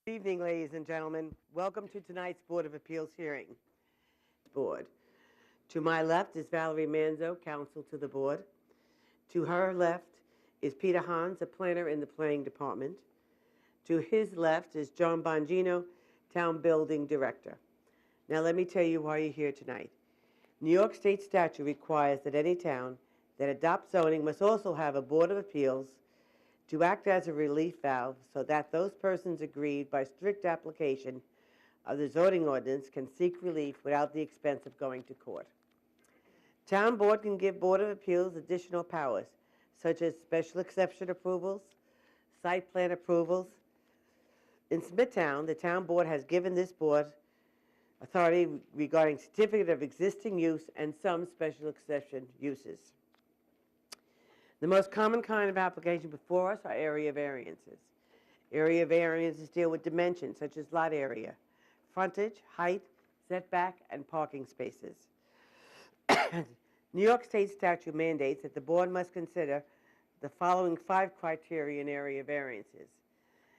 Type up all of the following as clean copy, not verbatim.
Good evening, ladies and gentlemen. Welcome to tonight's Board of Appeals hearing. Board. To my left is Valerie Manzo, counsel to the board. To her left is Peter Hans, a planner in the planning department. To his left is John Bongino, town building director. Now let me tell you why you're here tonight. New York State statute requires that any town that adopts zoning must also have a Board of Appeals to act as a relief valve so that those persons aggrieved by strict application of the zoning ordinance can seek relief without the expense of going to court. Town board can give Board of Appeals additional powers, such as special exception approvals, site plan approvals. In Smithtown, the town board has given this board authority regarding certificate of existing use and some special exception uses. The most common kind of application before us are area variances. Area variances deal with dimensions such as lot area, frontage, height, setback, and parking spaces. New York State statute mandates that the board must consider the following 5 criteria in area variances.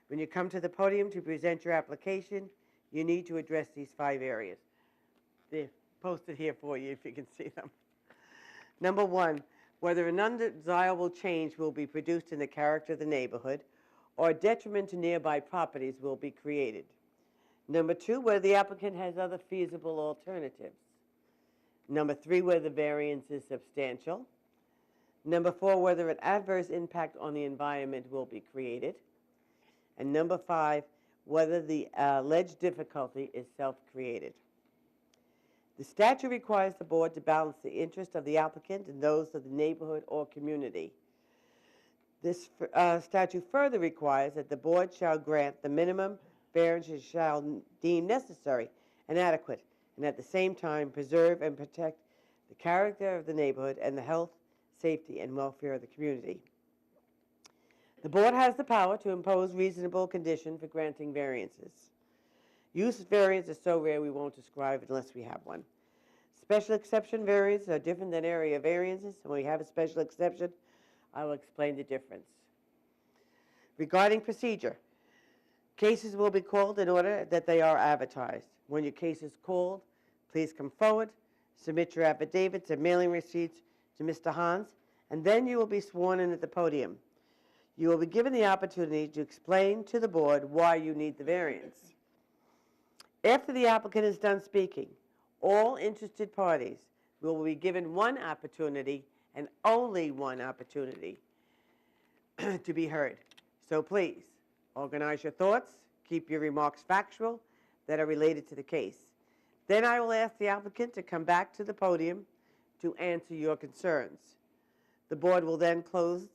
When you come to the podium to present your application, you need to address these 5 areas. They're posted here for you if you can see them. Number 1, whether an undesirable change will be produced in the character of the neighborhood or a detriment to nearby properties will be created. Number 2, whether the applicant has other feasible alternatives. Number 3, whether the variance is substantial. Number 4, whether an adverse impact on the environment will be created. And number 5, whether the alleged difficulty is self-created. The statute requires the board to balance the interest of the applicant and those of the neighborhood or community. This statute further requires that the board shall grant the minimum variances shall deem necessary and adequate, and at the same time preserve and protect the character of the neighborhood and the health, safety, and welfare of the community. The board has the power to impose reasonable conditions for granting variances. Use variance is so rare we won't describe it unless we have one. Special exception variances are different than area variances. When we have a special exception, I will explain the difference. Regarding procedure, cases will be called in order that they are advertised. When your case is called, please come forward, submit your affidavits and mailing receipts to Mr. Hans, and then you will be sworn in at the podium. You will be given the opportunity to explain to the board why you need the variance. After the applicant is done speaking, all interested parties will be given one opportunity and only one opportunity to be heard. So please, organize your thoughts, keep your remarks factual that are related to the case. Then I will ask the applicant to come back to the podium to answer your concerns. The board will then close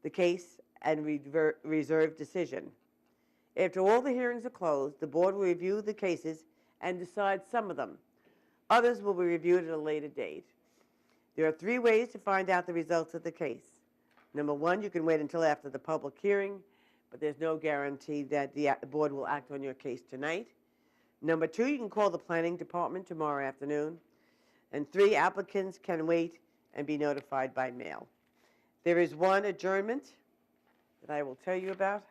the case and reserve decision. After all the hearings are closed, the board will review the cases and decide some of them. Others will be reviewed at a later date. There are 3 ways to find out the results of the case. Number 1, you can wait until after the public hearing, but there's no guarantee that the board will act on your case tonight. Number 2, you can call the planning department tomorrow afternoon. And 3, applicants can wait and be notified by mail. There is one adjournment that I will tell you about.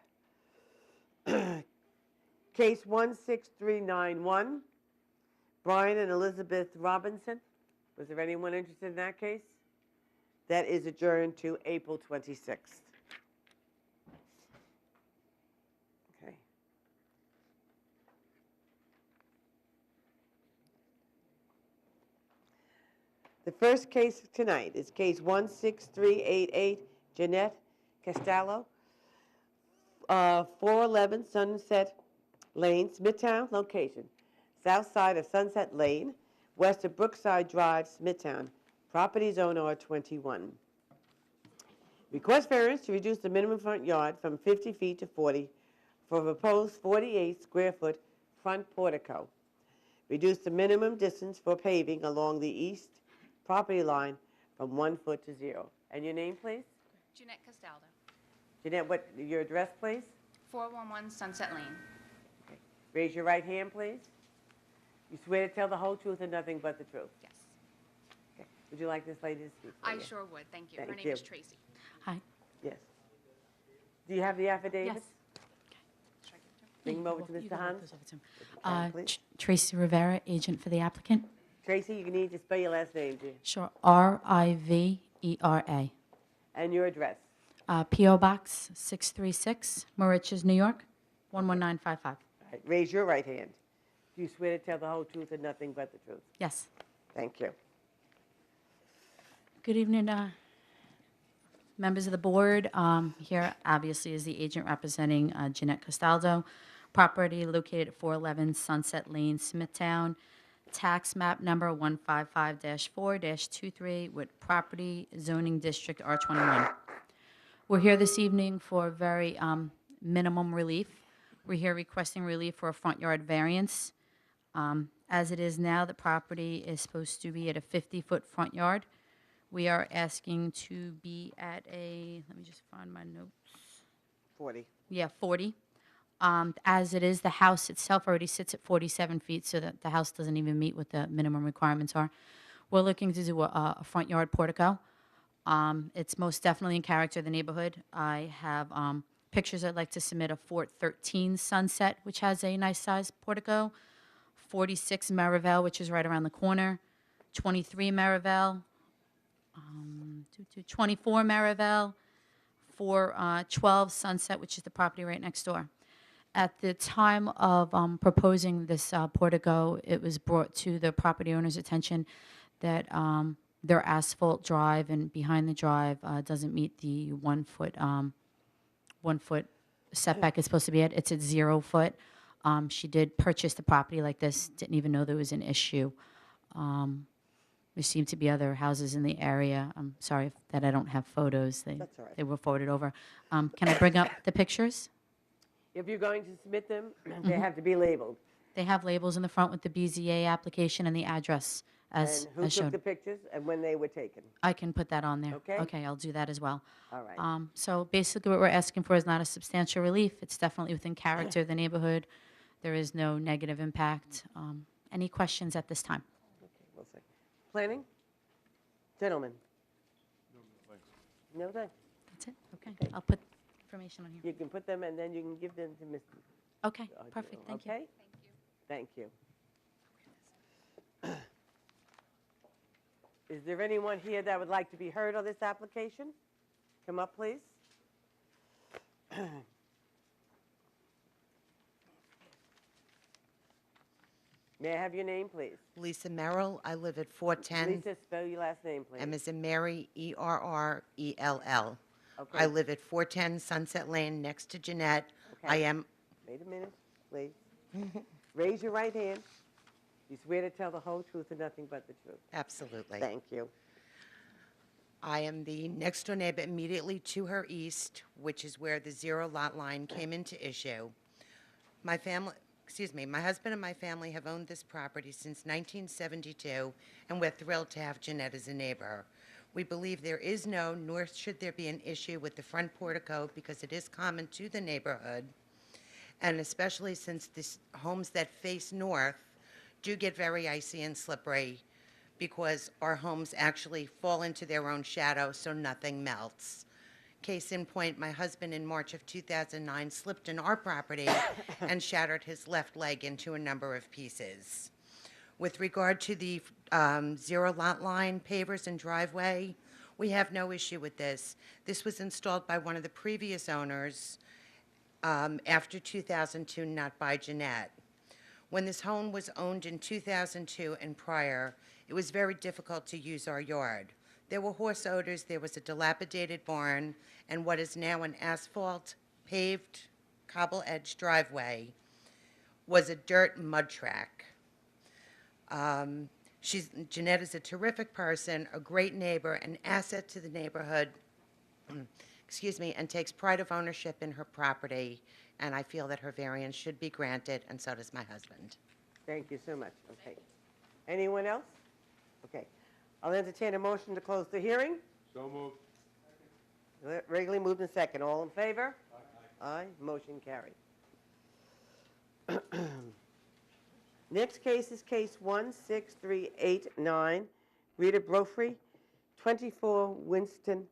Case 16391, Brian and Elizabeth Robinson. Was there anyone interested in that case? That is adjourned to April 26th. Okay. The first case tonight is case 16388, Jeanette Castello, 411 Sunset Lane, Smithtown, location, south side of Sunset Lane, west of Brookside Drive, Smithtown, property zone R21. Request variance to reduce the minimum front yard from 50 feet to 40 for a proposed 48 square foot front portico. Reduce the minimum distance for paving along the east property line from 1 foot to 0. And your name, please? Jeanette Castaldo, Jeanette, what, your address, please? 411 Sunset Lane. Okay. Raise your right hand, please. You swear to tell the whole truth and nothing but the truth? Yes. Okay. Would you like this lady to speak for I you? sure would. Thank you. Her Thank name you. is Tracy. Hi. Yes. Do you have the affidavit? Yes. Should I give it to her? Bring him over to You Mr. can walk Hans. those over to him. Karen, please. Tracy Rivera, agent for the applicant. Tracy, you need to spell your last name, dear. Sure. Rivera. And your address. P.O. Box 636, Mauritius, New York, 11955. All right, raise your right hand. Do you swear to tell the whole truth and nothing but the truth? Yes. Thank you. Good evening, members of the board. Here, obviously, is the agent representing Jeanette Castaldo. Property located at 411 Sunset Lane, Smithtown. Tax map number 155-4-23 with property zoning district R21. We're here this evening for very minimum relief. We're here requesting relief for a front yard variance. As it is now, the property is supposed to be at a 50-foot front yard. We are asking to be at a, let me just find my notes. 40. Yeah, 40. As it is, the house itself already sits at 47 feet, so that the house doesn't even meet what the minimum requirements are. We're looking to do a front yard portico. It's most definitely in character of the neighborhood. I have pictures I'd like to submit of Fort 13 Sunset, which has a nice size portico, 46 Marivel, which is right around the corner, 23 Marivel, 24 Marivel, 412 Sunset, which is the property right next door. At the time of proposing this portico, it was brought to the property owner's attention that their asphalt drive and behind the drive doesn't meet the 1 foot setback it's supposed to be at. It's at 0 foot. She did purchase the property like this, didn't even know there was an issue. There seem to be other houses in the area. I'm sorry that I don't have photos. That's all right. They were forwarded over. Can I bring up the pictures? If you're going to submit them, they have to be labeled. They have labels in the front with the BZA application and the address as And who took shown. the pictures and when they were taken. I can put that on there. Okay. Okay, I'll do that as well. All right. So basically what we're asking for is not a substantial relief. It's definitely within character of the neighborhood. There is no negative impact. Any questions at this time? Okay, we'll see. Planning? Gentlemen? No, thanks. That's it? Okay. I'll put information on here. You can put them and then you can give them to Mr. Okay, perfect. Thank you. Okay? Thank you. Is there anyone here that would like to be heard on this application? Come up, please. May I have your name, please? Lisa Merrill. I live at 410. Lisa, spell your last name, please. M as in Mary, Errell. Okay. I live at 410 Sunset Lane, next to Jeanette. Okay. I am, Wait a minute, please. Raise your right hand. You swear to tell the whole truth and nothing but the truth. absolutely. Thank you. I am the next-door neighbor immediately to her east, which is where the 0 lot line came into issue. My husband and my family have owned this property since 1972, and we're thrilled to have Jeanette as a neighbor. We believe there is no, nor should there be an issue with the front portico because it is common to the neighborhood, and especially since the homes that face north do get very icy and slippery because our homes actually fall into their own shadow so nothing melts. Case in point, my husband in March of 2009 slipped in our property and shattered his left leg into a number of pieces. With regard to the 0 lot line, pavers and driveway, we have no issue with this. This was installed by one of the previous owners after 2002, not by Jeanette. When this home was owned in 2002 and prior, it was very difficult to use our yard. There were horse odors, there was a dilapidated barn, and what is now an asphalt, paved, cobble-edged driveway was a dirt mud track. Jeanette is a terrific person, a great neighbor, an asset to the neighborhood, and takes pride of ownership in her property, and I feel that her variance should be granted, and so does my husband. Thank you so much. Okay. Anyone else? Okay. I'll entertain a motion to close the hearing. So moved. Regularly moved in second. All in favor? Aye. Motion carried. Next case is case 16389, Rita Brophy, 24 Winston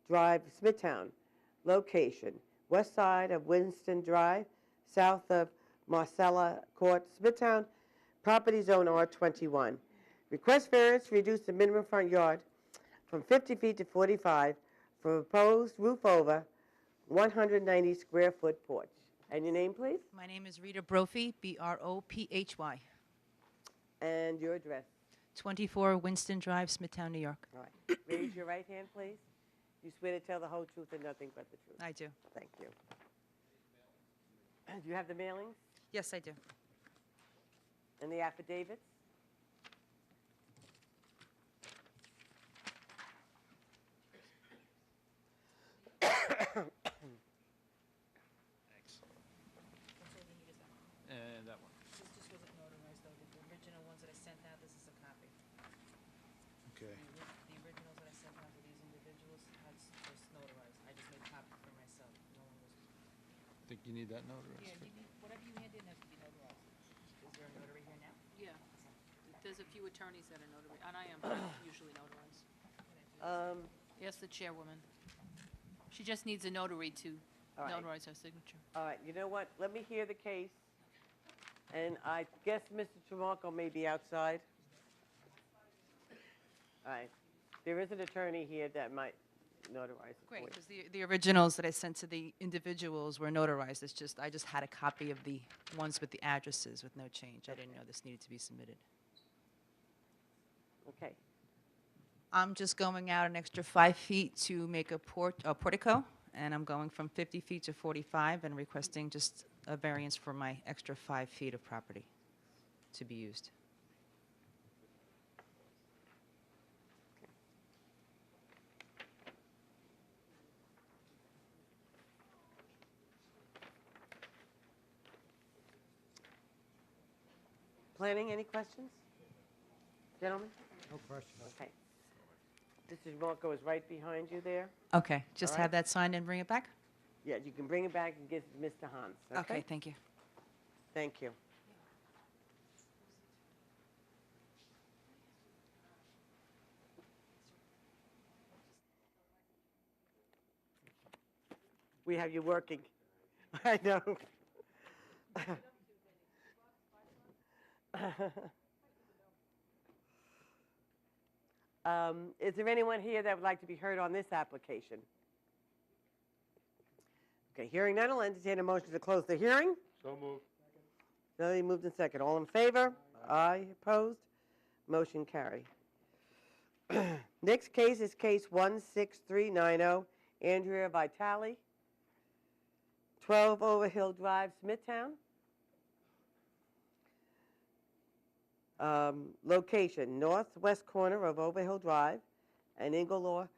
Drive, Smithtown. Location, west side of Winston Drive, south of Marcella Court, Smithtown, property zone R21. Request variance to reduce the minimum front yard from 50 feet to 45 for proposed roof over 190 square foot porch. And your name, please? My name is Rita Brophy, Brophy, And your address. 24 Winston Drive, Smithtown, New York. All right. Raise your right hand, please. You swear to tell the whole truth and nothing but the truth. I do. Thank you. Do you have the mailings Yes, I do. and the affidavits? And that one. This just wasn't notarized, though. The original ones that I sent out, this is a copy. Okay. The originals that I sent out to these individuals had just notarized. I just made copies for myself. No one was. Think you need that notarized? Yeah, whatever you hand in has to be notarized. Is there a notary here now? Yeah, there's a few attorneys that are notary, and I am usually notarized. Ask the chairwoman. She just needs a notary to All right. notarize her signature. All right, you know what? Let me hear the case. And I guess Mr. Tramarko may be outside. All right. There is an attorney here that might notarize it for you. Great, because the originals that I sent to the individuals were notarized. It's just, I just had a copy of the ones with the addresses with no change. I didn't know this needed to be submitted. Okay. I'm just going out an extra 5 feet to make a portico, and I'm going from 50 feet to 45 and requesting just a variance for my extra 5 feet of property to be used. Planning, any questions? Gentlemen? No question. Okay. Mr. Tramarko is right behind you there. Okay, just All right. have that signed and bring it back? Yeah, you can bring it back and give it to Mr. Hans, okay? Okay, thank you. Thank you. We have you working. I know. Is there anyone here that would like to be heard on this application? Okay, hearing none, I'll entertain a motion to close the hearing. So moved. Lily moved in second. All in favor? Aye. Opposed? Motion carry. Next case is case 16390, Andrea Vitale, 12 Overhill Drive, Smithtown. Location, northwest corner of Overhill Drive and Inglelow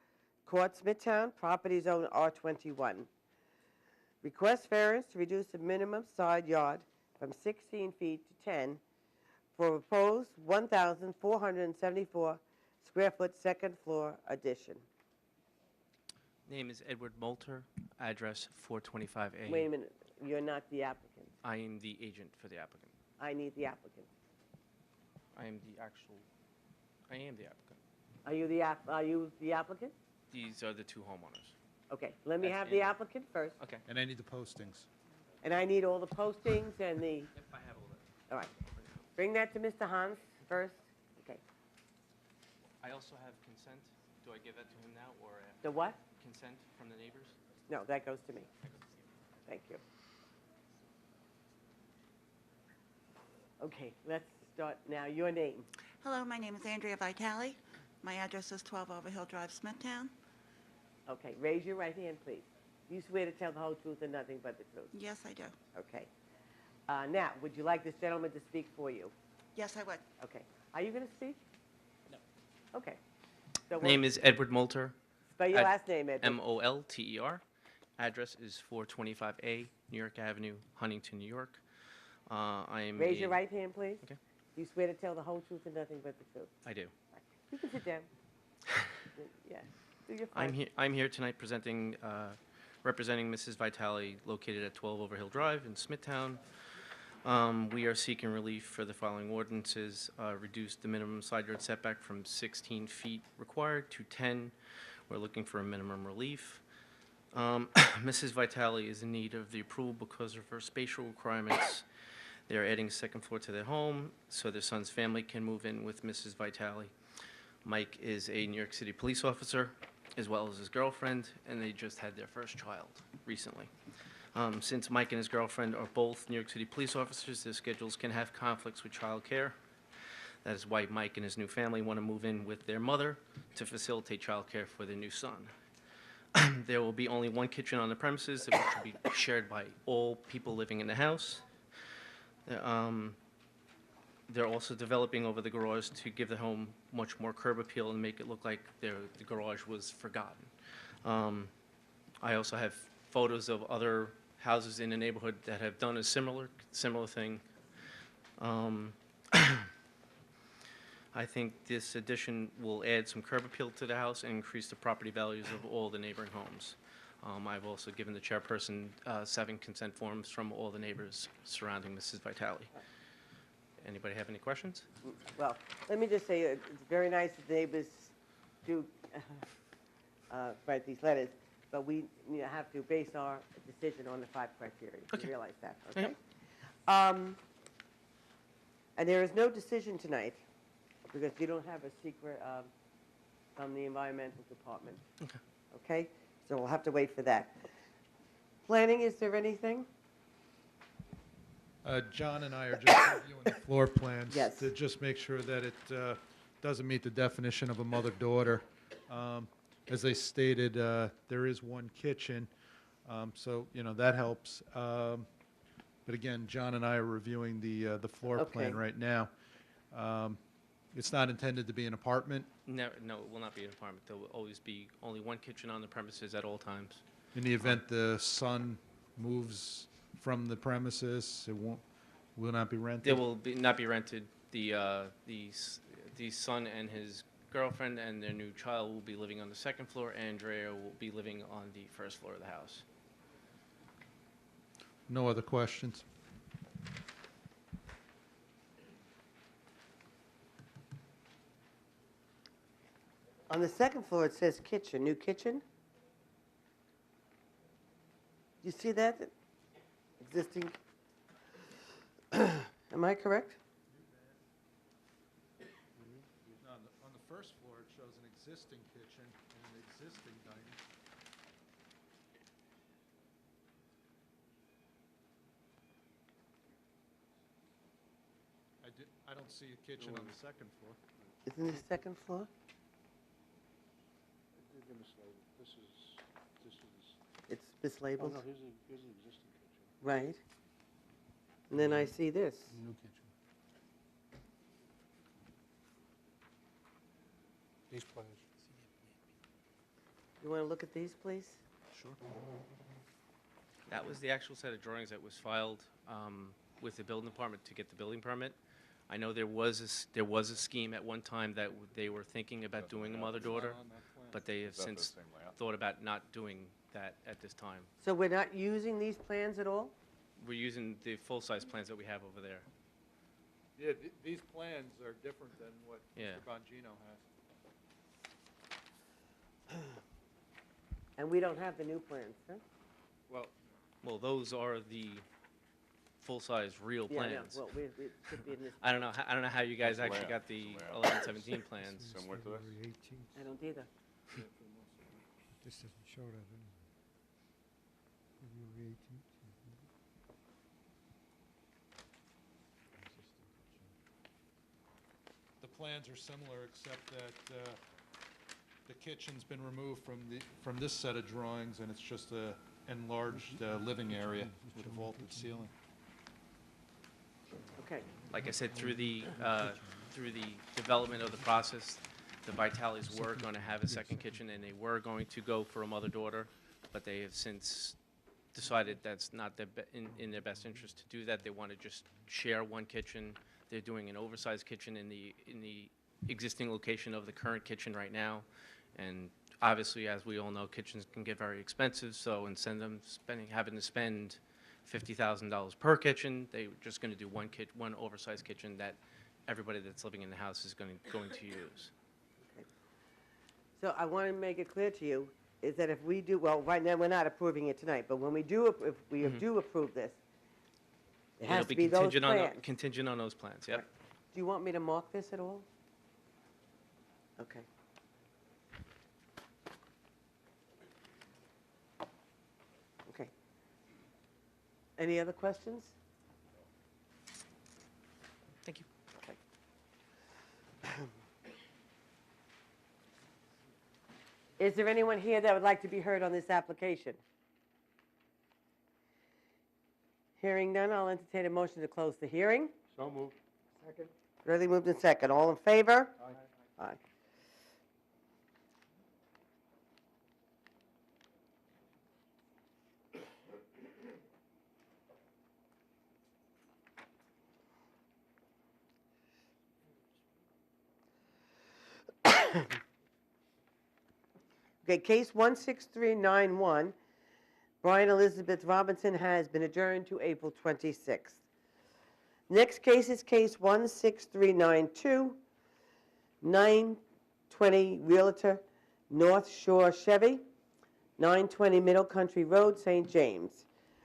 Court, Smithtown, property zone R21. Request variance to reduce the minimum side yard from 16 feet to 10 for proposed 1,474 square foot second floor addition. Name is Edward Moulter, address 425A. Wait a minute, you're not the applicant. I am the agent for the applicant. I need the applicant. I am the applicant. Are you the applicant? These are the two homeowners. Okay, let me That's have the Andrew. applicant first. Okay. And I need the postings. And I need all the postings and the, If I have all that. all right. Bring that to Mr. Hans first. Okay. I also have consent. Do I give that to him now or The what? consent from the neighbors? No, that goes to me. Thank you. Okay, let's start now. Your name. Hello, my name is Andrea Vitale. My address is 12 Overhill Drive, Smithtown. Okay, raise your right hand, please. You swear to tell the whole truth and nothing but the truth. Yes, I do. Okay. Now, would you like this gentleman to speak for you? Yes, I would. Okay. Are you going to speak? No. Okay. So Name is Edward Moulter, spell your Ed- last name, Edward. Molter. Address is 425A, New York Avenue, Huntington, New York. I am. Raise your right hand, please. Okay. You swear to tell the whole truth and nothing but the truth. I do. You can sit down. Yeah. You're fine. I'm here tonight representing Mrs. Vitale, located at 12 Overhill Drive in Smithtown. We are seeking relief for the following ordinances: reduce the minimum side yard setback from 16 feet required to 10. We're looking for a minimum relief. Mrs. Vitale is in need of the approval because of her spatial requirements They are adding a second floor to their home so their son's family can move in with Mrs. Vitale. Mike is a New York City police officer, as well as his girlfriend, and they just had their first child recently. Since Mike and his girlfriend are both New York City police officers, their schedules can have conflicts with childcare. That is why Mike and his new family want to move in with their mother to facilitate childcare for their new son. There will be only one kitchen on the premises, which will be shared by all people living in the house. They're also developing over the garage to give the home much more curb appeal and make it look like the garage was forgotten. I also have photos of other houses in the neighborhood that have done a similar thing. I think this addition will add some curb appeal to the house and increase the property values of all the neighboring homes. I've also given the chairperson 7 consent forms from all the neighbors surrounding Mrs. Vitale. Anybody have any questions? Well, let me just say, it's very nice that neighbors do write these letters, but we have to base our decision on the 5 criteria. Okay. You realize that, okay? Yep. And there is no decision tonight, because you don't have a secret from the environmental department. Okay. Okay? So we'll have to wait for that. Planning, is there anything? John and I are just reviewing the floor plans. Yes. To just make sure that it doesn't meet the definition of a mother-daughter. As they stated, there is one kitchen, so, that helps. But again, John and I are reviewing the floor plan Okay. right now. It's not intended to be an apartment. No, it will not be an apartment. There will always be only one kitchen on the premises at all times. In the event the son moves from the premises, it will not be rented? There will not be rented. The son and his girlfriend and their new child will be living on the 2nd floor. Andrea will be living on the 1st floor of the house. No other questions? On the 2nd floor, it says kitchen, new kitchen. You see that? Existing. Am I correct? On the first floor, it shows an existing kitchen and an existing dining. I don't see a kitchen on the 2nd floor. Isn't the 2nd floor? It's mislabeled? here's the existing kitchen. Right. And then I see this. New kitchen. These plans. You want to look at these, please? Sure. That was the actual set of drawings that was filed with the building department to get the building permit. I know there was a scheme at one time that they were thinking about doing a mother-daughter, but they have since thought about not doing that at this time. So we're not using these plans at all? We're using the full-size plans that we have over there. Yeah, these plans are different than what Yeah. Mr. Bongino has. And we don't have the new plans, huh? Well, those are the full-size real Yeah, plans. yeah, well, it should be in this. I don't know how you guys actually got the 1117 plans. Similar to this? I don't either. This doesn't show that anyway. February 18th. The plans are similar, except that the kitchen's been removed from this set of drawings, and it's just a enlarged living area with a vaulted ceiling. Okay. Like I said, through the development of the process, the Vitales were going to have a second kitchen, and they were going to go for a mother-daughter, but they have since decided that's not in their best interest to do that. They want to just share one kitchen. They're doing an oversized kitchen in the existing location of the current kitchen right now, and obviously, as we all know, kitchens can get very expensive. So instead of having to spend $50,000 per kitchen, they're just going to do one oversized kitchen that everybody that's living in the house is going to use. So I want to make it clear to you, is that if we do, well, right now, we're not approving it tonight, but when we do, if we do approve this, It has It'll to be those contingent on, plans. contingent on those plans, yep. Do you want me to mark this at all? Okay. Okay. Any other questions? Thank you. Is there anyone here that would like to be heard on this application? Hearing none, I'll entertain a motion to close the hearing. So moved. Second. Really moved in second. All in favor? Aye. Aye. Okay, case 16391, Brian Elizabeth Robinson has been adjourned to April 26th. Next case is case 16392, 920 Realtor North Shore Chevy, 920 Middle Country Road, St. James.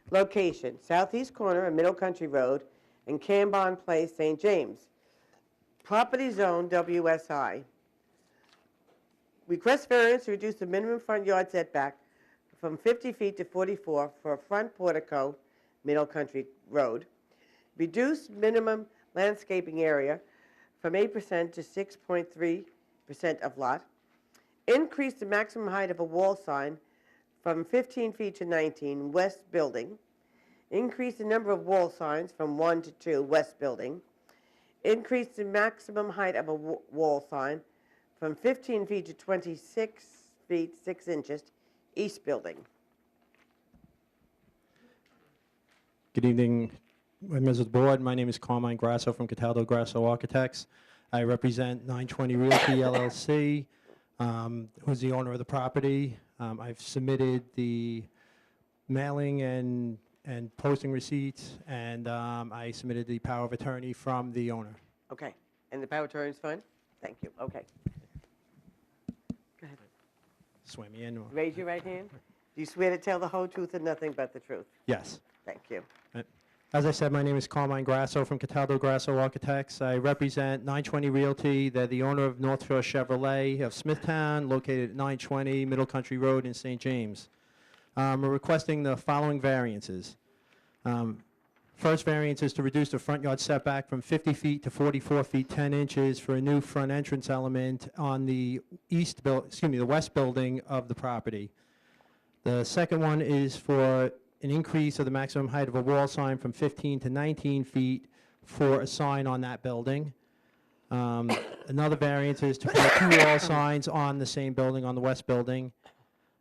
Location, southeast corner of Middle Country Road and Cambon Place, St. James. Property zone, WSI. Request variance to reduce the minimum front yard setback from 50 feet to 44 for a front portico, Middle Country Road. Reduce minimum landscaping area from 8% to 6.3% of lot. Increase the maximum height of a wall sign from 15 feet to 19, west building. Increase the number of wall signs from 1 to 2, west building. Increase the maximum height of a wall sign from 15 feet to 26 feet 6 inches, east building. Good evening, members of the board. My name is Carmine Grasso from Cataldo Grasso Architects. I represent 920 Realty LLC, who's the owner of the property. I've submitted the mailing and posting receipts, and I submitted the power of attorney from the owner. Okay, and the power of attorney is fine? Thank you, okay. Go ahead. Swear me in? Or? Raise your right hand. Do you swear to tell the whole truth and nothing but the truth? Yes. Thank you. As I said, my name is Carmine Grasso from Cataldo Grasso Architects. I represent 920 Realty. They're the owner of North Shore Chevrolet of Smithtown, located at 920 Middle Country Road in St. James. We're requesting the following variances. First variance is to reduce the front yard setback from 50 feet to 44 feet 10 inches for a new front entrance element on the the west building of the property. The second one is for an increase of the maximum height of a wall sign from 15 to 19 feet for a sign on that building. Another variance is to put 2 wall signs on the same building, on the west building.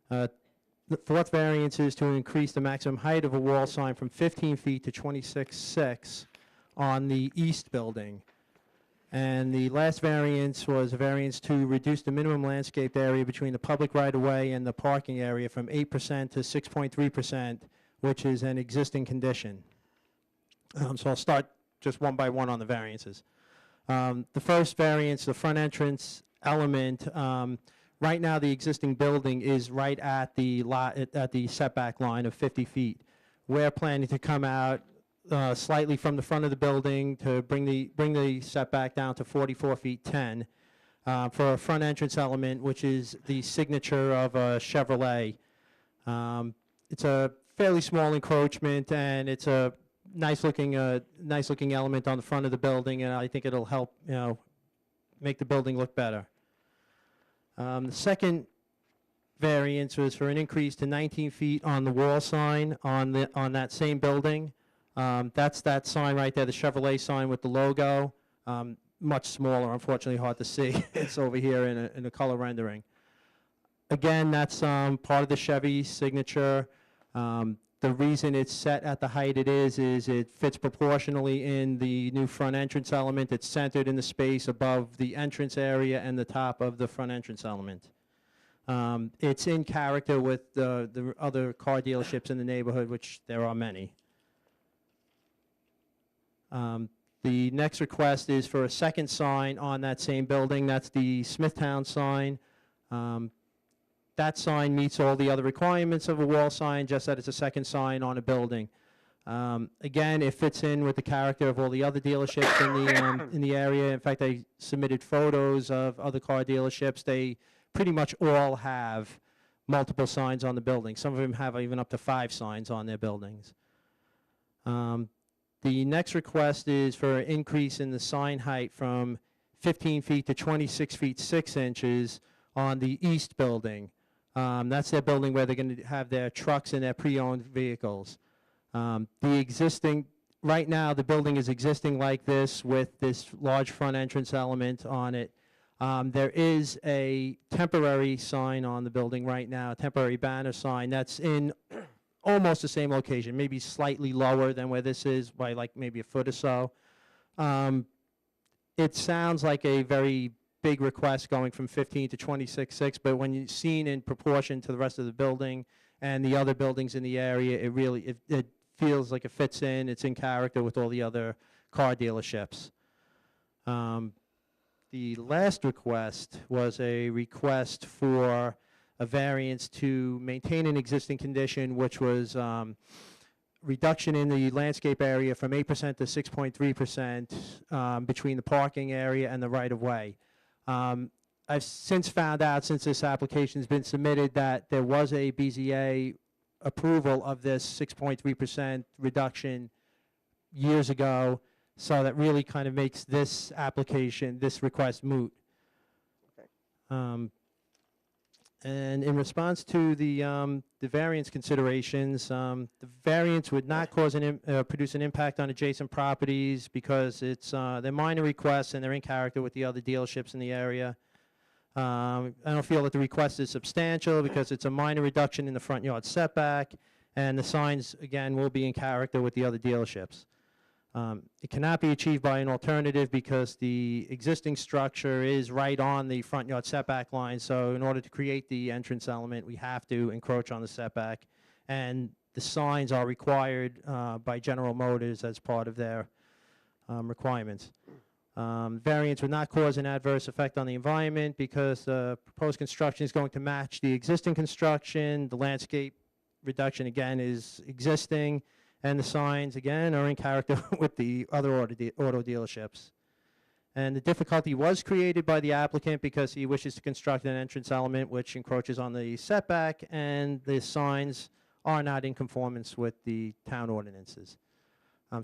The fourth variance is to increase the maximum height of a wall sign from 15 feet to 26.6 on the east building. And the last variance was a variance to reduce the minimum landscaped area between the public right-of-way and the parking area from 8% to 6.3%, which is an existing condition. So I'll start just one by one on the variances. The first variance, the front entrance element, right now, the existing building is right at the lot, at the setback line of 50 feet. We're planning to come out slightly from the front of the building to bring the setback down to 44 feet 10 for a front entrance element, which is the signature of a Chevrolet. It's a fairly small encroachment, and it's a nice looking element on the front of the building, and I think it'll help, make the building look better. The second variance was for an increase to 19 feet on the wall sign on that same building. That's that sign right there, the Chevrolet sign with the logo. Much smaller, unfortunately hard to see. It's over here in a color rendering. Again, that's part of the Chevy signature. The reason it's set at the height it is it fits proportionally in the new front entrance element. It's centered in the space above the entrance area and the top of the front entrance element. It's in character with the other car dealerships in the neighborhood, which there are many. The next request is for a second sign on that same building. That's the Smithtown sign. That sign meets all the other requirements of a wall sign, just that it's a second sign on a building. Again, it fits in with the character of all the other dealerships in the area. In fact, I submitted photos of other car dealerships. They pretty much all have multiple signs on the building. Some of them have even up to 5 signs on their buildings. The next request is for an increase in the sign height from 15 feet to 26 feet 6 inches on the east building. That's their building where they're going to have their trucks and their pre-owned vehicles. Right now, the building is existing like this with this large front entrance element on it. There is a temporary sign on the building right now, a temporary banner sign that's in almost the same location, maybe slightly lower than where this is by like maybe a foot or so. It sounds like a very big request going from 15 to 26.6, but when you're seen in proportion to the rest of the building and the other buildings in the area, it feels like it fits in. It's in character with all the other car dealerships. The last request was a request for a variance to maintain an existing condition, which was reduction in the landscape area from 8% to 6.3% between the parking area and the right-of-way. I've since found out, since this application has been submitted, that there was a BZA approval of this 6.3% reduction years ago, so that really kind of makes this application, this request moot. Okay. And in response to the variance considerations, the variance would not cause produce an impact on adjacent properties because they're minor requests and they're in character with the other dealerships in the area. I don't feel that the request is substantial because it's a minor reduction in the front yard setback, and the signs, again, will be in character with the other dealerships. It cannot be achieved by an alternative because the existing structure is right on the front yard setback line, so in order to create the entrance element, we have to encroach on the setback, and the signs are required by General Motors as part of their requirements. Variance would not cause an adverse effect on the environment because the proposed construction is going to match the existing construction. The landscape reduction, again, is existing, and the signs, again, are in character with the other auto dealerships. And the difficulty was created by the applicant because he wishes to construct an entrance element which encroaches on the setback, and the signs are not in conformance with the town ordinances.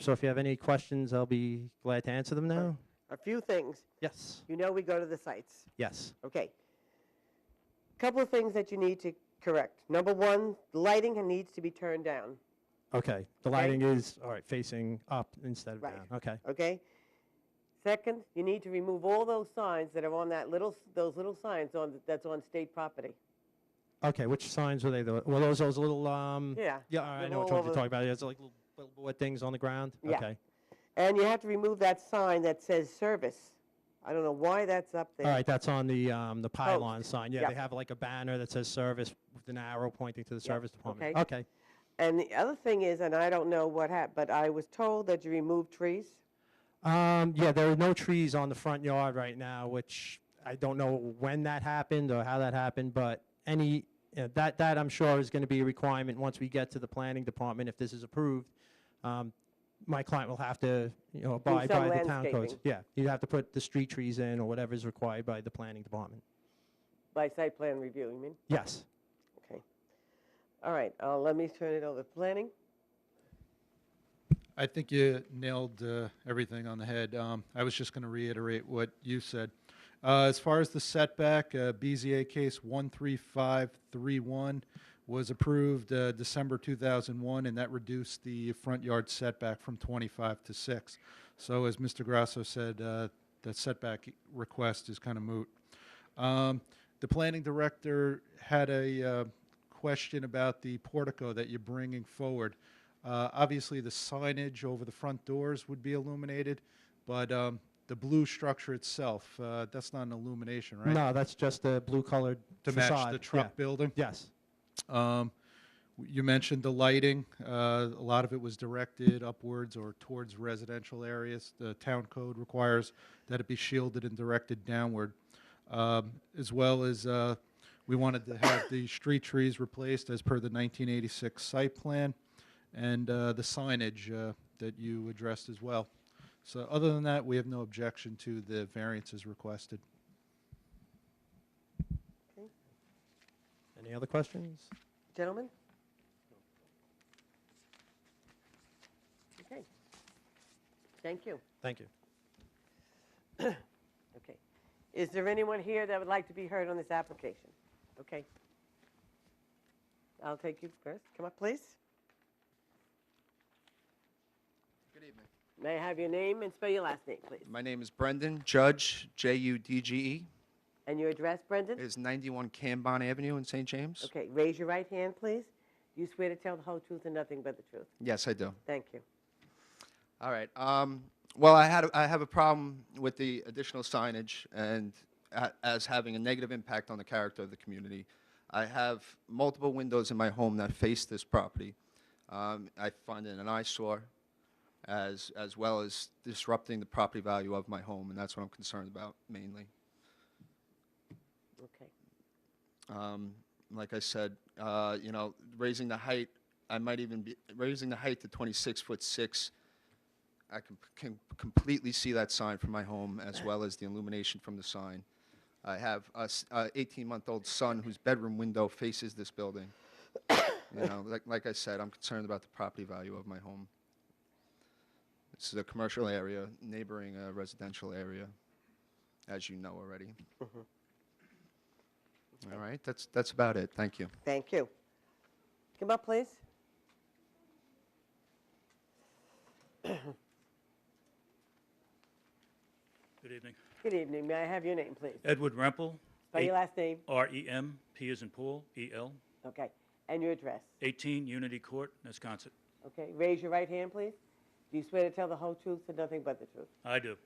So if you have any questions, I'll be glad to answer them now. A few things. Yes. You know we go to the sites. Yes. Okay. Couple of things that you need to correct. Number one, the lighting needs to be turned down. Okay. The lighting is, all right, facing up instead of Right. down. Okay. Okay? Second, you need to remove all those signs that are on those little signs that's on state property. Okay, which signs were they? Well, those little, Yeah. Yeah, all right, I They're know which all ones you're over- talking about. It's like little billboard things on the ground? Yeah. Okay. And you have to remove that sign that says service. I don't know why that's up there. All right, that's on the pylon sign. Yeah, Yeah. they have like a banner that says service with an arrow pointing to the service department. okay. Okay. And the other thing is, and I don't know what happened, but I was told that you removed trees. Yeah, there are no trees on the front yard right now, which I don't know when that happened or how that happened, but that I'm sure is going to be a requirement once we get to the planning department if this is approved. My client will have to, abide some by the town codes. landscaping. Yeah, you'd have to put the street trees in or whatever is required by the planning department. By site plan review, you mean? Yes. Okay. All right, let me turn it over to planning. I think you nailed everything on the head. I was just going to reiterate what you said. As far as the setback, BZA case 13531 was approved December 2001, and that reduced the front yard setback from 25 to 6. So as Mr. Grasso said, that setback request is kind of moot. The planning director had a question about the portico that you're bringing forward. Obviously, the signage over the front doors would be illuminated, but the blue structure itself, that's not an illumination, right? No, that's just a blue-colored To facade. match the truck building? Yes. You mentioned the lighting. A lot of it was directed upwards or towards residential areas. The town code requires that it be shielded and directed downward, as well as we wanted to have the street trees replaced as per the 1986 site plan. and the signage that you addressed as well. So other than that, we have no objection to the variances requested. Any other questions? Gentlemen? Okay. Thank you. Thank you. Okay. Is there anyone here that would like to be heard on this application? Okay. I'll take you first. Come up, please. Good evening. May I have your name and spell your last name, please? My name is Brendan Judge, Judge. And your address, Brendan? It is 91 Cambon Avenue in St. James. Okay, raise your right hand, please. Do you swear to tell the whole truth and nothing but the truth? Yes, I do. Thank you. All right. Well, I have a problem with the additional signage and as having a negative impact on the character of the community. I have multiple windows in my home that face this property. I find it an eyesore, as well as disrupting the property value of my home, and that's what I'm concerned about mainly. Okay. Like I said, you know, raising the height, I might even be raising the height to 26'6". I can completely see that sign from my home, as well as the illumination from the sign. I have a 18-month-old son whose bedroom window faces this building. You know, like I said, I'm concerned about the property value of my home. This is a commercial area, neighboring a residential area, as you know already. Mhm. All right, that's about it. Thank you. Thank you. Come up, please. Good evening. Good evening. May I have your name, please? Edward Rempel. Spell your last name. R-E-M, P as in Paul, E-L. Okay. And your address. 18 Unity Court, Wisconsin. Okay. Raise your right hand, please. Do you swear to tell the whole truth and nothing but the truth? I do.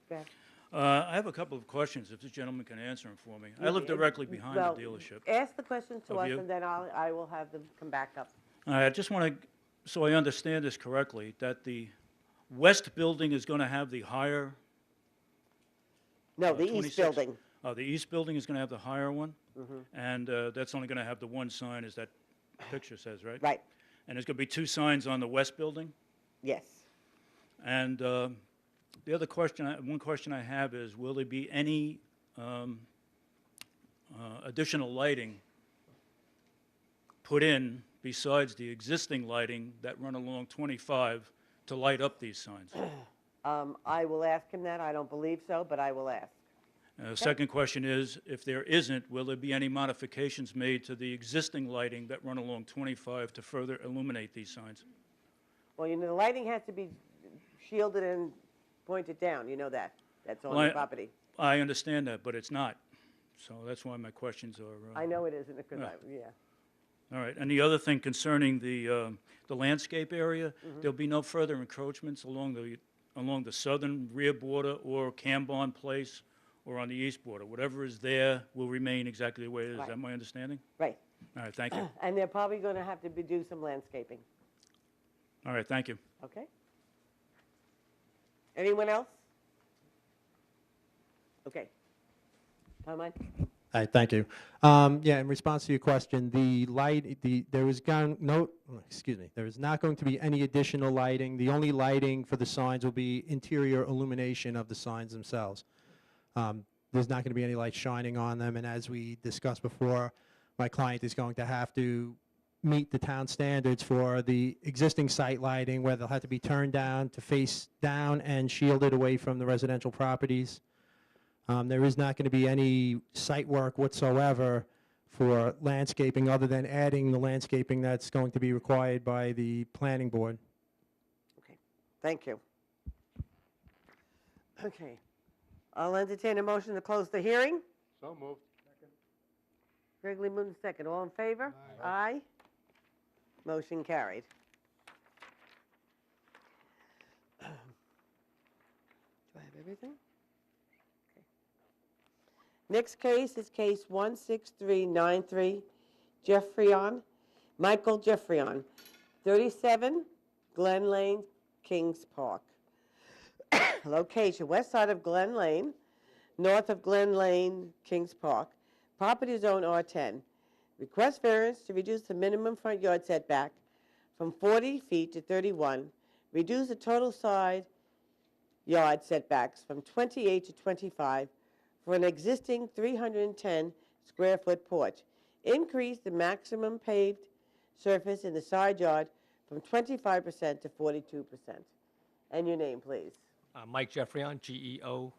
Go ahead. I have a couple of questions, if this gentleman can answer them for me. I live directly behind Well, the dealership. Ask the questions to Of us, you? and then I will have them come back up. I just want to, so I understand this correctly, that the west building is going to have the higher... No, the east 26 building. Oh, the east building is going to have the higher one? Mhm. And that's only going to have the one sign, as that picture says, right? Right. And there's going to be two signs on the west building? Yes. And the other question, one question I have is, will there be any additional lighting put in besides the existing lighting that run along 25 to light up these signs? I will ask him that. I don't believe so, but I will ask. Second question is, if there isn't, will there be any modifications made to the existing lighting that run along 25 to further illuminate these signs? Well, you know, the lighting has to be shielded and pointed down. You know that. That's on Well, the property. I understand that, but it's not. So that's why my questions are... I know it isn't, because yeah. yeah. All right, and the other thing concerning the landscape area, there'll be no further encroachments along the southern rear border or Cambon Place or on the east border. Whatever is there will remain exactly the way it is. Right. Is that my understanding? Right. All right, thank you. And they're probably going to have to do some landscaping. All right, thank you. Okay. Anyone else? Okay. Carmine? Hi, thank you. Yeah, in response to your question, there is not going to be any additional lighting. The only lighting for the signs will be interior illumination of the signs themselves. There's not going to be any light shining on them, and as we discussed before, my client is going to have to meet the town standards for the existing site lighting, where they'll have to be turned down to face down and shielded away from the residential properties. There is not going to be any site work whatsoever for landscaping, other than adding the landscaping that's going to be required by the planning board. Okay. Thank you. Okay. I'll entertain a motion to close the hearing. So moved. Gregory Moon, second. All in favor? Aye. Motion carried. Do I have everything? Okay. Next case is case 16393, Michael Jeffreyon, 37 Glen Lane, Kings Park. Location, west side of Glen Lane, north of Glen Lane, Kings Park. Property zone R10. Request variance to reduce the minimum front yard setback from 40 feet to 31, reduce the total side yard setbacks from 28 to 25 for an existing 310 square foot porch. Increase the maximum paved surface in the side yard from 25% to 42%. And your name, please. Mike Jeffrion, Geoffrion.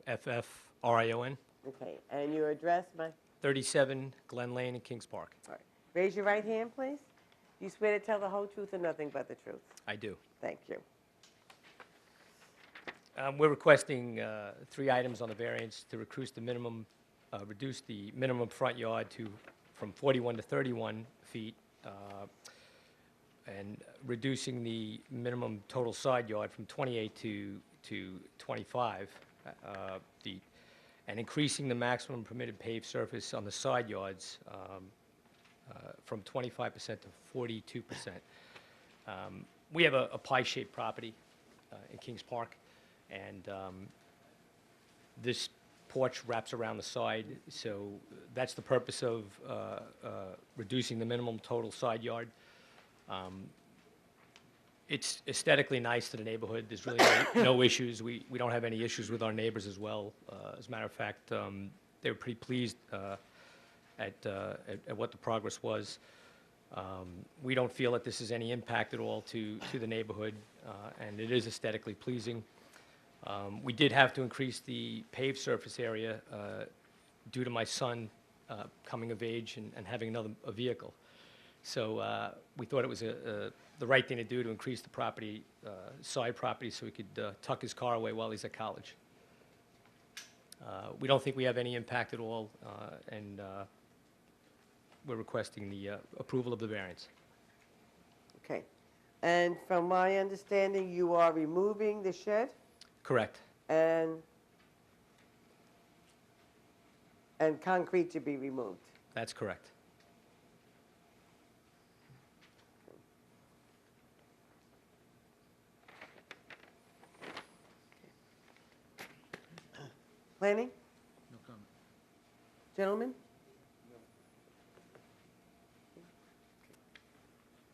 Okay, and your address, Mike? 37 Glen Lane in Kings Park. All right. Raise your right hand, please. Do you swear to tell the whole truth and nothing but the truth? I do. Thank you. We're requesting 3 items on the variance to reduce the minimum front yard from 41 to 31 feet, and reducing the minimum total side yard from 28 to 25, and increasing the maximum permitted paved surface on the side yards from 25% to 42%. We have a pie-shaped property in Kings Park, and this porch wraps around the side, so that's the purpose of reducing the minimum total side yard. It's aesthetically nice to the neighborhood. There's really no issues. We don't have any issues with our neighbors as well. As a matter of fact, they were pretty pleased at what the progress was. We don't feel that this is any impact at all to the neighborhood, and it is aesthetically pleasing. We did have to increase the paved surface area due to my son coming of age and having a vehicle. So we thought it was the right thing to do to increase the property, side property, so he could tuck his car away while he's at college. We don't think we have any impact at all, and we're requesting the approval of the variance. Okay. And from my understanding, you are removing the shed Correct. and concrete to be removed. That's correct. Planning? No comment. Gentlemen?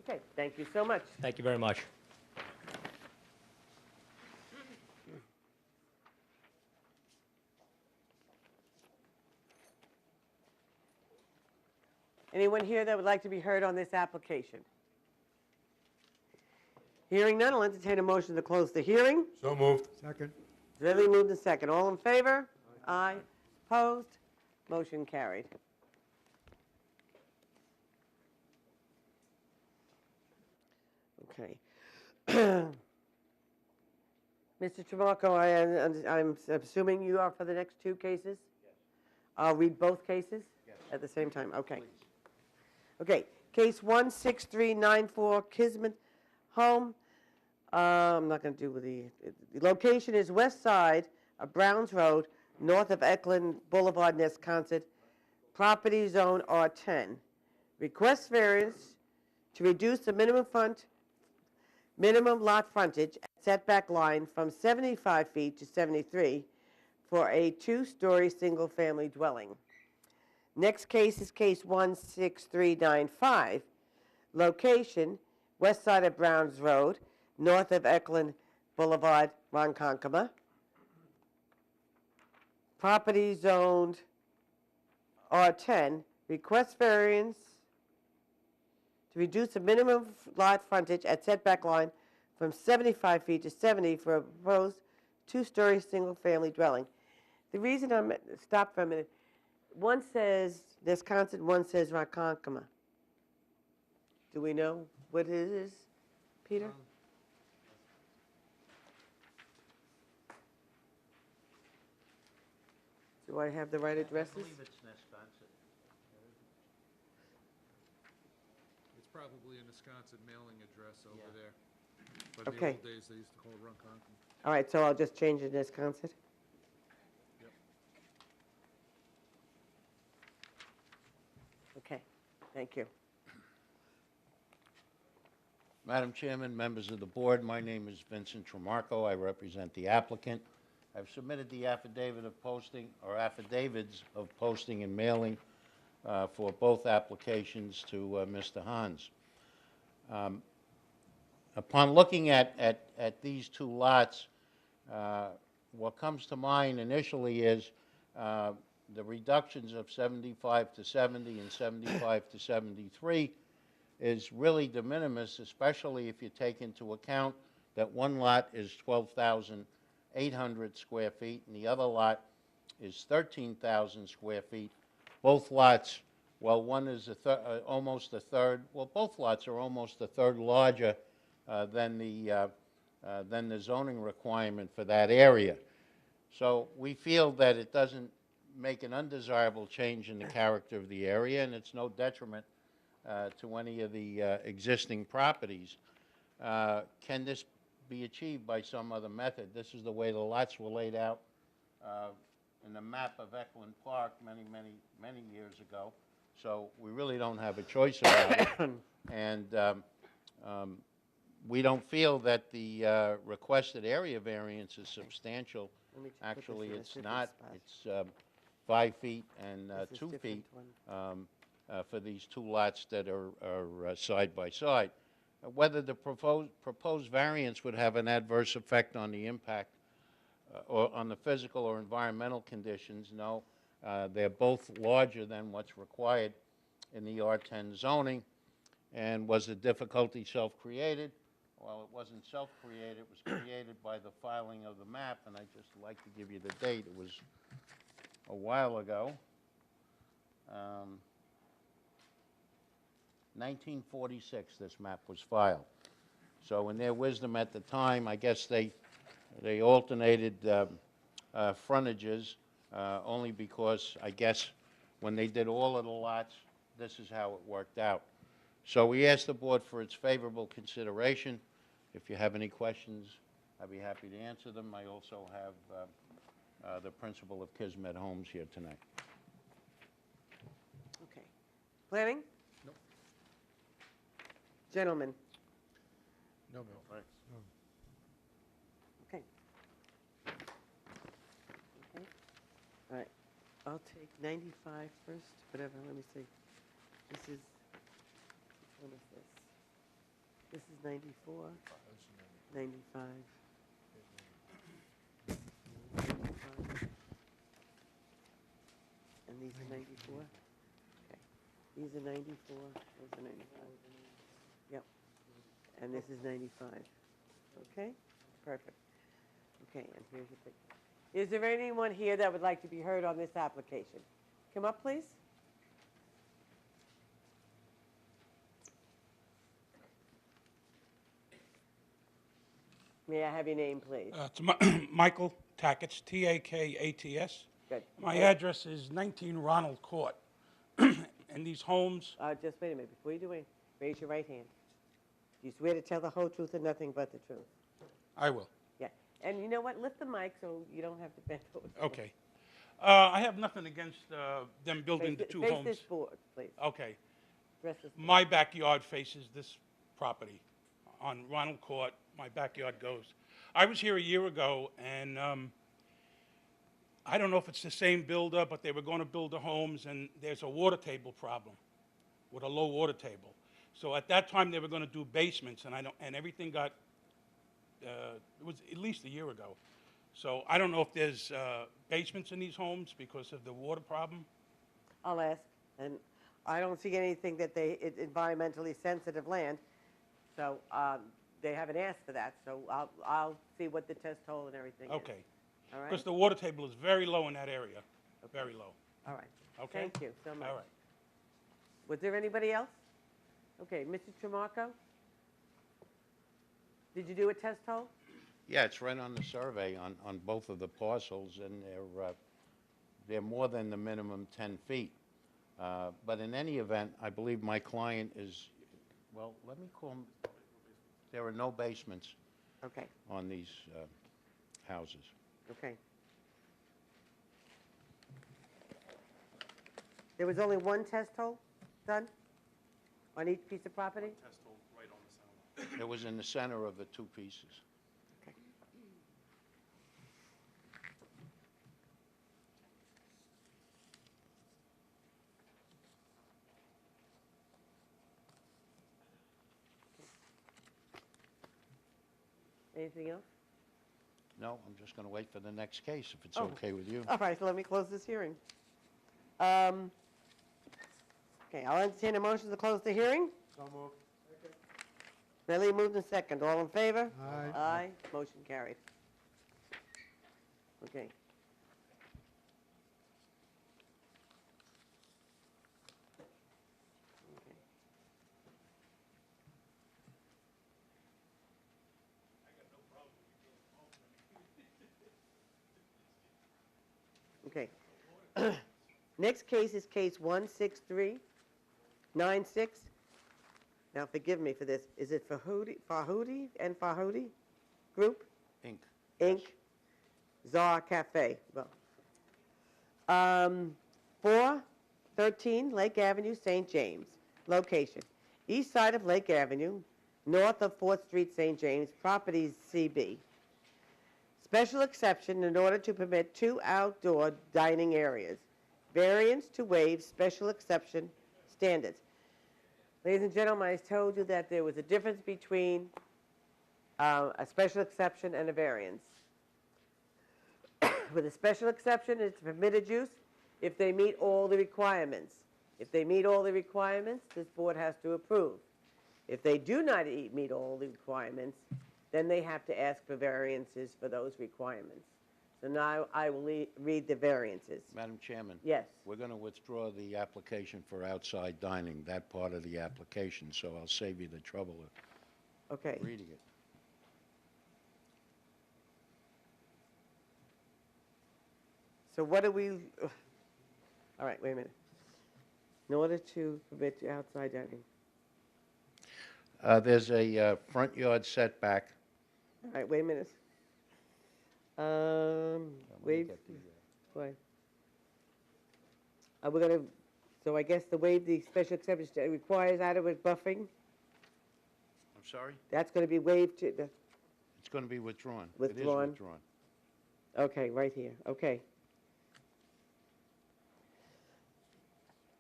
Okay, thank you so much. Thank you very much. Anyone here that would like to be heard on this application? Hearing none, I'll entertain a motion to close the hearing. So moved. Second. Really moved in second. All in favor? Aye. Opposed? Motion carried. Okay. Mr. Tramarko, I'm assuming you are for the next 2 cases? Yes. I'll read both cases? Yes. At the same time? Okay. Please. Okay. Case 16394, Kismet Home. I'm not going to do with the location is west side of Browns Road, north of Eklund Boulevard, Nesconset. Property zone R10. Request variance to reduce the minimum lot frontage at setback line from 75 feet to 73 for a 2-story single-family dwelling. Next case is case 16395. Location, west side of Browns Road, north of Eklund Boulevard, Ronkonkoma. Property zoned R10. Request variance to reduce the minimum lot frontage at setback line from 75 feet to 70 for a proposed 2-story single-family dwelling. The reason I'm stop for a minute, one says Wisconsin, one says Ronkonkoma. Do we know what it is, Peter? Do I have the right addresses? I believe it's Wisconsin. It's probably a Wisconsin mailing address over there. But in the Okay. old days, they used to call it Ronkonkoma. All right, so I'll just change it to Wisconsin. Yep. Okay, thank you. Madam Chairman, members of the board, my name is Vincent Tramarko. I represent the applicant. I've submitted the affidavit of posting, or affidavits of posting and mailing for both applications to Mr. Hans. Upon looking at these two lots, what comes to mind initially is the reductions of 75 to 70 and 75 to 73 is really de minimis, especially if you take into account that one lot is 12,800 square feet and the other lot is 13,000 square feet. Both lots, well, one is almost a third, well, both lots are almost a third larger than the zoning requirement for that area. So we feel that it doesn't make an undesirable change in the character of the area, and it's no detriment to any of the existing properties. Can this be achieved by some other method? This is the way the lots were laid out in the map of Eklund Park many years ago. So we really don't have a choice about it. And we don't feel that the requested area variance is substantial. Actually, it's not. It's 5 feet and 2 feet for these two lots that are side by side. Whether the proposed variance would have an adverse effect on the impact or on the physical or environmental conditions, no. They're both larger than what's required in the R10 zoning. And was the difficulty self-created? Well, it wasn't self-created. It was created by the filing of the map, and I'd just like to give you the date. It was a while ago. 1946, this map was filed. So in their wisdom at the time, I guess they alternated frontages only because, I guess, when they did all of the lots, this is how it worked out. So we asked the board for its favorable consideration. If you have any questions, I'd be happy to answer them. I also have the principal of Kismet Homes here tonight. Okay. Planning? No. Gentlemen? No, no. Right. Okay. Okay. All right. I'll take 95 first, whatever. Let me see. This is, which one is this? This is 94, 95. 95. And these are 94? Okay. These are 94, those are 95. Yep. And this is 95. Okay? Perfect. Okay, and here's your picture. Is there anyone here that would like to be heard on this application? Come up, please. May I have your name, please? It's Michael Tackett, T-A-K-A-T-S. Good. My address is 19 Ronald Court. And these homes, Just wait a minute. Before you do anything, raise your right hand. Do you swear to tell the whole truth and nothing but the truth? I will. Yeah. And you know what? Lift the mic so you don't have to bend over. Okay. I have nothing against them building the two face homes. this board, please. Okay. Address this board. My backyard faces this property on Ronald Court. My backyard goes. I was here a year ago, and I don't know if it's the same builder, but they were going to build the homes, and there's a water table problem with a low water table. So at that time, they were going to do basements, and everything got, it was at least a year ago. So I don't know if there's basements in these homes because of the water problem. I'll ask. And I don't see anything that it's environmentally sensitive land. So they haven't asked for that. So I'll see what the test hole and everything is. Okay. All right? Because the water table is very low in that area, very low. All right. Okay? Thank you so much. All right. Was there anybody else? Okay, Mr. Tramarko? Did you do a test hole? Yeah, it's right on the survey on both of the parcels, and they're more than the minimum 10 feet. But in any event, I believe my client is, well, let me call them, there are no basements Okay, on these houses. okay. There was only one test hole done on each piece of property? Test hole right on the center. It was in the center of the two pieces. Okay. Anything else? No, I'm just going to wait for the next case, if it's Oh. okay with you. All right, so let me close this hearing. Okay, I'll entertain a motion to close the hearing. So moved. Billy moved in second. All in favor? Aye. Aye. Motion carried. Okay. Okay. Next case is case 16396. Now, forgive me for this. Is it Fahudi and Fahudi Group? Inc. Inc. Czar Cafe. Well, 413 Lake Avenue, St. James. Location: east side of Lake Avenue, north of 4th Street, St. James. Properties CB. Special exception in order to permit 2 outdoor dining areas. Variance to waive special exception standards. Ladies and gentlemen, I told you that there was a difference between a special exception and a variance. With a special exception, it's permitted use if they meet all the requirements. If they meet all the requirements, this board has to approve. If they do not meet all the requirements, then they have to ask for variances for those requirements. So now I will read the variances. Madam Chairman? Yes. We're going to withdraw the application for outside dining, that part of the application, so I'll save you the trouble Okay. of reading it. So what do we, all right, wait a minute. In order to permit outside dining. There's a front yard setback. All right, wait a minute. Waive, why? We're gonna, so I guess the waive the special exception requires adequate buffering, I'm sorry? that's gonna be waived to, It's going to be withdrawn. It Withdrawn. is withdrawn. okay, right here, okay.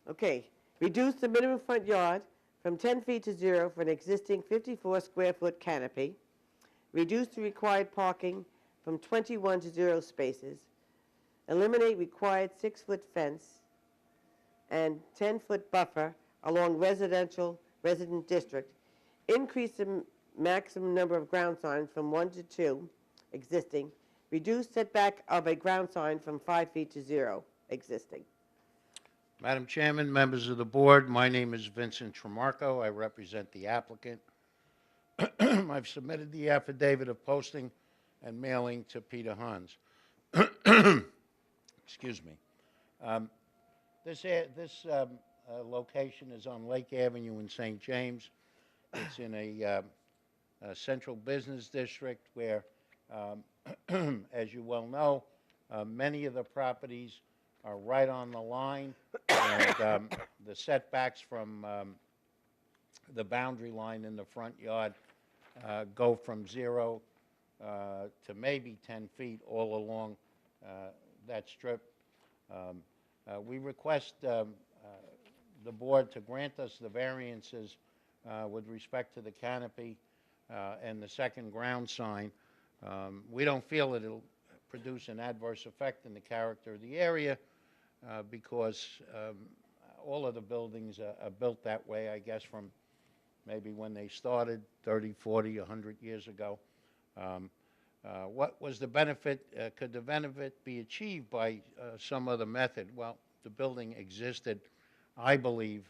Okay, reduce the minimum front yard from 10 feet to 0 for an existing 54 square foot canopy. Reduce the required parking from 21 to 0 spaces. Eliminate required 6-foot fence and 10-foot buffer along resident district. Increase the maximum number of ground signs from 1 to 2 existing. Reduce setback of a ground sign from 5 feet to 0 existing. Madam Chairman, members of the board, my name is Vincent Tremarco. I represent the applicant. I've submitted the affidavit of posting and mailing to Peter Hans. Excuse me. This location is on Lake Avenue in St. James. It's in a central business district where, as you well know, many of the properties are right on the line, and the setbacks from the boundary line in the front yard go from 0 to maybe 10 feet all along that strip. We request the board to grant us the variances with respect to the canopy and the second ground sign. We don't feel that it'll produce an adverse effect in the character of the area because all of the buildings are built that way, I guess, from maybe when they started 30, 40, 100 years ago. What was the benefit? Could the benefit be achieved by some other method? Well, the building existed, I believe,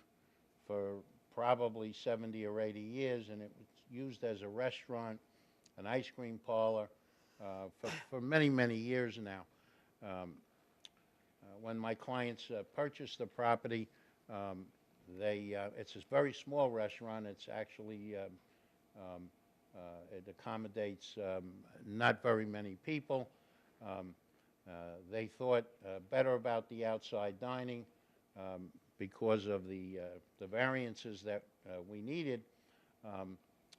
for probably 70 or 80 years, and it was used as a restaurant, an ice cream parlor, for many, many years now. When my clients purchased the property, it's a very small restaurant. It's actually, it accommodates not very many people. They thought better about the outside dining because of the variances that we needed.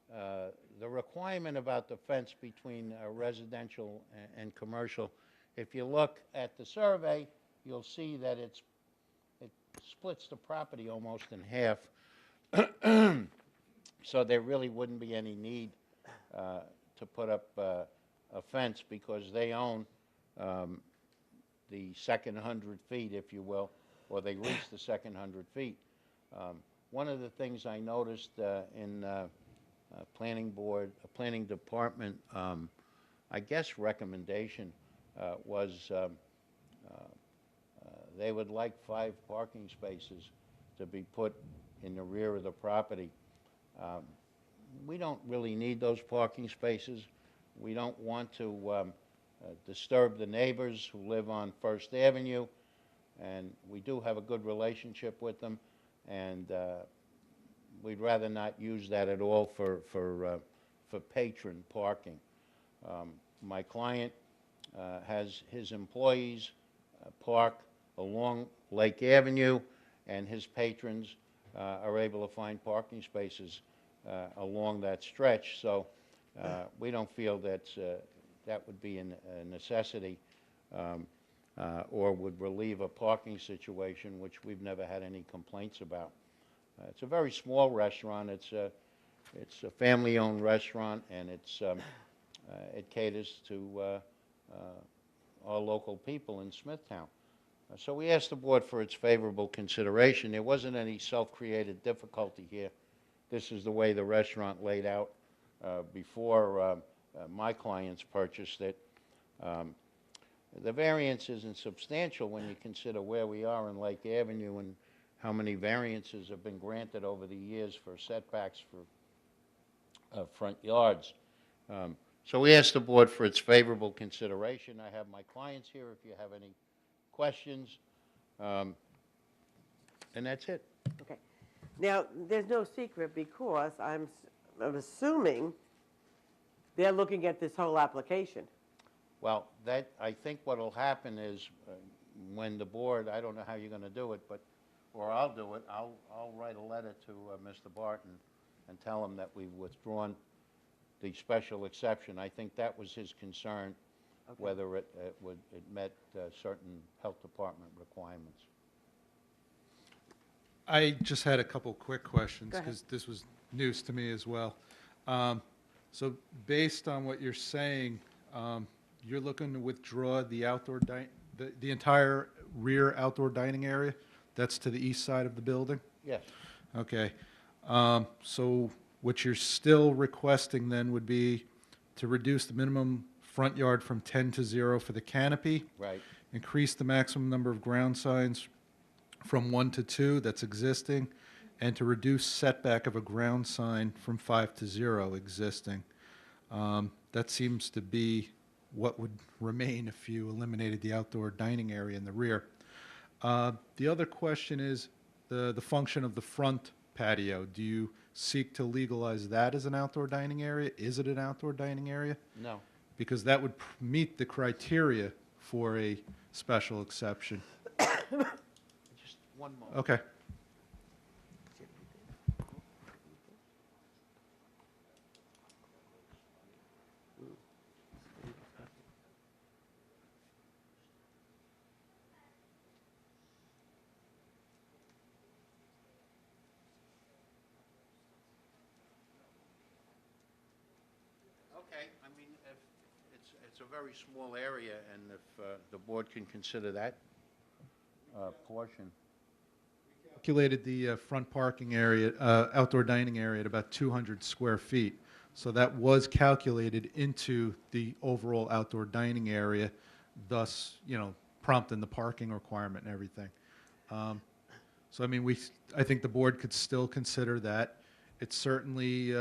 The requirement about the fence between residential and commercial, if you look at the survey, you'll see that it splits the property almost in half. So there really wouldn't be any need to to put up a fence because they own the second 100 feet, if you will, or they lease the second 100 feet. One of the things I noticed in planning department, I guess recommendation was they would like 5 parking spaces to be put in the rear of the property. We don't really need those parking spaces. We don't want to disturb the neighbors who live on First Avenue, and we do have a good relationship with them, and we'd rather not use that at all for patron parking. My client has his employees park along Lake Avenue, and his patrons are able to find parking spaces along that stretch. So we don't feel that that would be a necessity or would relieve a parking situation, which we've never had any complaints about. It's a very small restaurant. It's a family-owned restaurant, and it caters to our local people in Smithtown. So we asked the board for its favorable consideration. There wasn't any self-created difficulty here. This is the way the restaurant laid out before my clients purchased it. The variance isn't substantial when you consider where we are in Lake Avenue and how many variances have been granted over the years for setbacks for front yards. So we asked the board for its favorable consideration. I have my clients here if you have any questions, and that's it. Okay. Now, there's no secret because I'm assuming they're looking at this whole application. Well, that, I think what'll happen is when the board, I don't know how you're going to do it, but, or I'll do it, I'll write a letter to Mr. Barton and tell him that we've withdrawn the special exception. I think that was his concern, okay, whether it met certain health department requirements. I just had a couple quick questions because this was news to me as well. So based on what you're saying, you're looking to withdraw the outdoor the entire rear outdoor dining area that's to the east side of the building? Yes. Okay. So what you're still requesting then would be to reduce the minimum front yard from 10 to 0 for the canopy. Right. Increase the maximum number of ground signs from 1 to 2 that's existing, and to reduce setback of a ground sign from 5 to 0 existing. That seems to be what would remain if you eliminated the outdoor dining area in the rear. The other question is the function of the front patio. Do you seek to legalize that as an outdoor dining area? Is it an outdoor dining area? No. Because that would meet the criteria for a special exception. Just one moment. Okay. Okay, I mean, if it's a very small area, and if the board can consider that portion. Calculated the front parking area, outdoor dining area at about 200 square feet. So that was calculated into the overall outdoor dining area, thus, prompting the parking requirement and everything. So, I mean, I think the board could still consider that. It certainly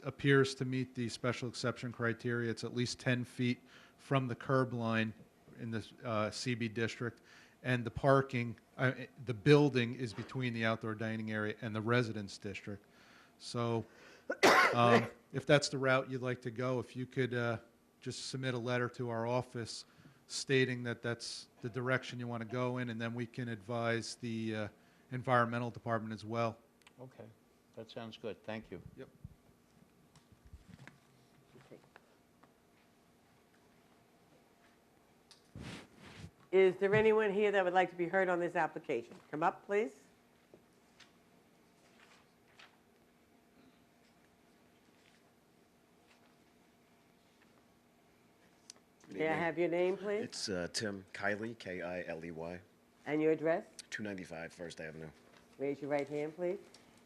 appears to meet the special exception criteria. It's at least 10 feet from the curb line in the CB district, and the parking, the building is between the outdoor dining area and the residence district. So if that's the route you'd like to go, if you could just submit a letter to our office stating that that's the direction you want to go in, and then we can advise the environmental department as well. Okay, that sounds good. Thank you. Yep. Is there anyone here that would like to be heard on this application? Come up, please. May I evening. have your name, please? It's Tim Kiley, K-I-L-E-Y, And your address? 295 First Avenue. Raise your right hand, please.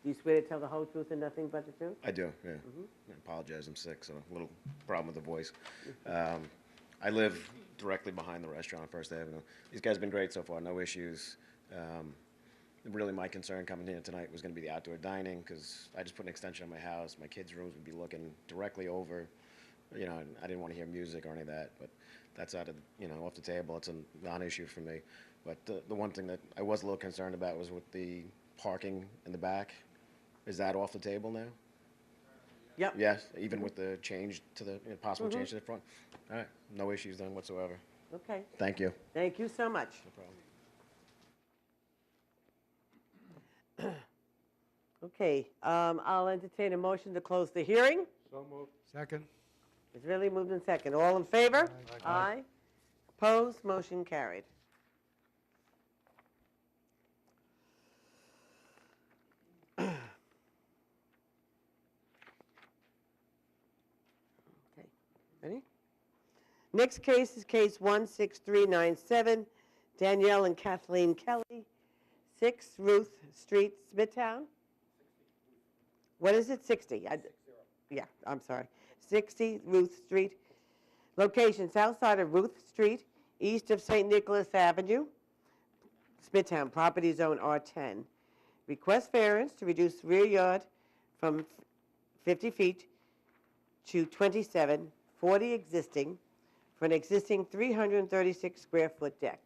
Do you swear to tell the whole truth and nothing but the truth? I do, yeah. I apologize, I'm sick, so a little problem with the voice. I live directly behind the restaurant on First Avenue. These guys have been great so far, no issues. Really, my concern coming here tonight was going to be the outdoor dining, because I just put an extension on my house. My kids' rooms would be looking directly over. You know, I didn't want to hear music or any of that, but that's out of, off the table. It's a non-issue for me. But the one thing that I was a little concerned about was with the parking in the back. Is that off the table now? Yep. Yes, even with the change to the, possible change to the front? All right, no issues then whatsoever. Okay. Thank you. Thank you so much. No problem. Okay, I'll entertain a motion to close the hearing. So moved. Second. It's really moved in second. All in favor? Aye. Opposed? Motion carried. Okay, ready? Next case is case 16397, Danielle and Kathleen Kelly, 6 Ruth Street, Smithtown. What is it, 60? Yeah, I'm sorry. 60 Ruth Street. Location, south side of Ruth Street, east of St. Nicholas Avenue, Smithtown, property zone R10. Request variance to reduce rear yard from 50 feet to 27, 40 existing, for an existing 336 square foot deck.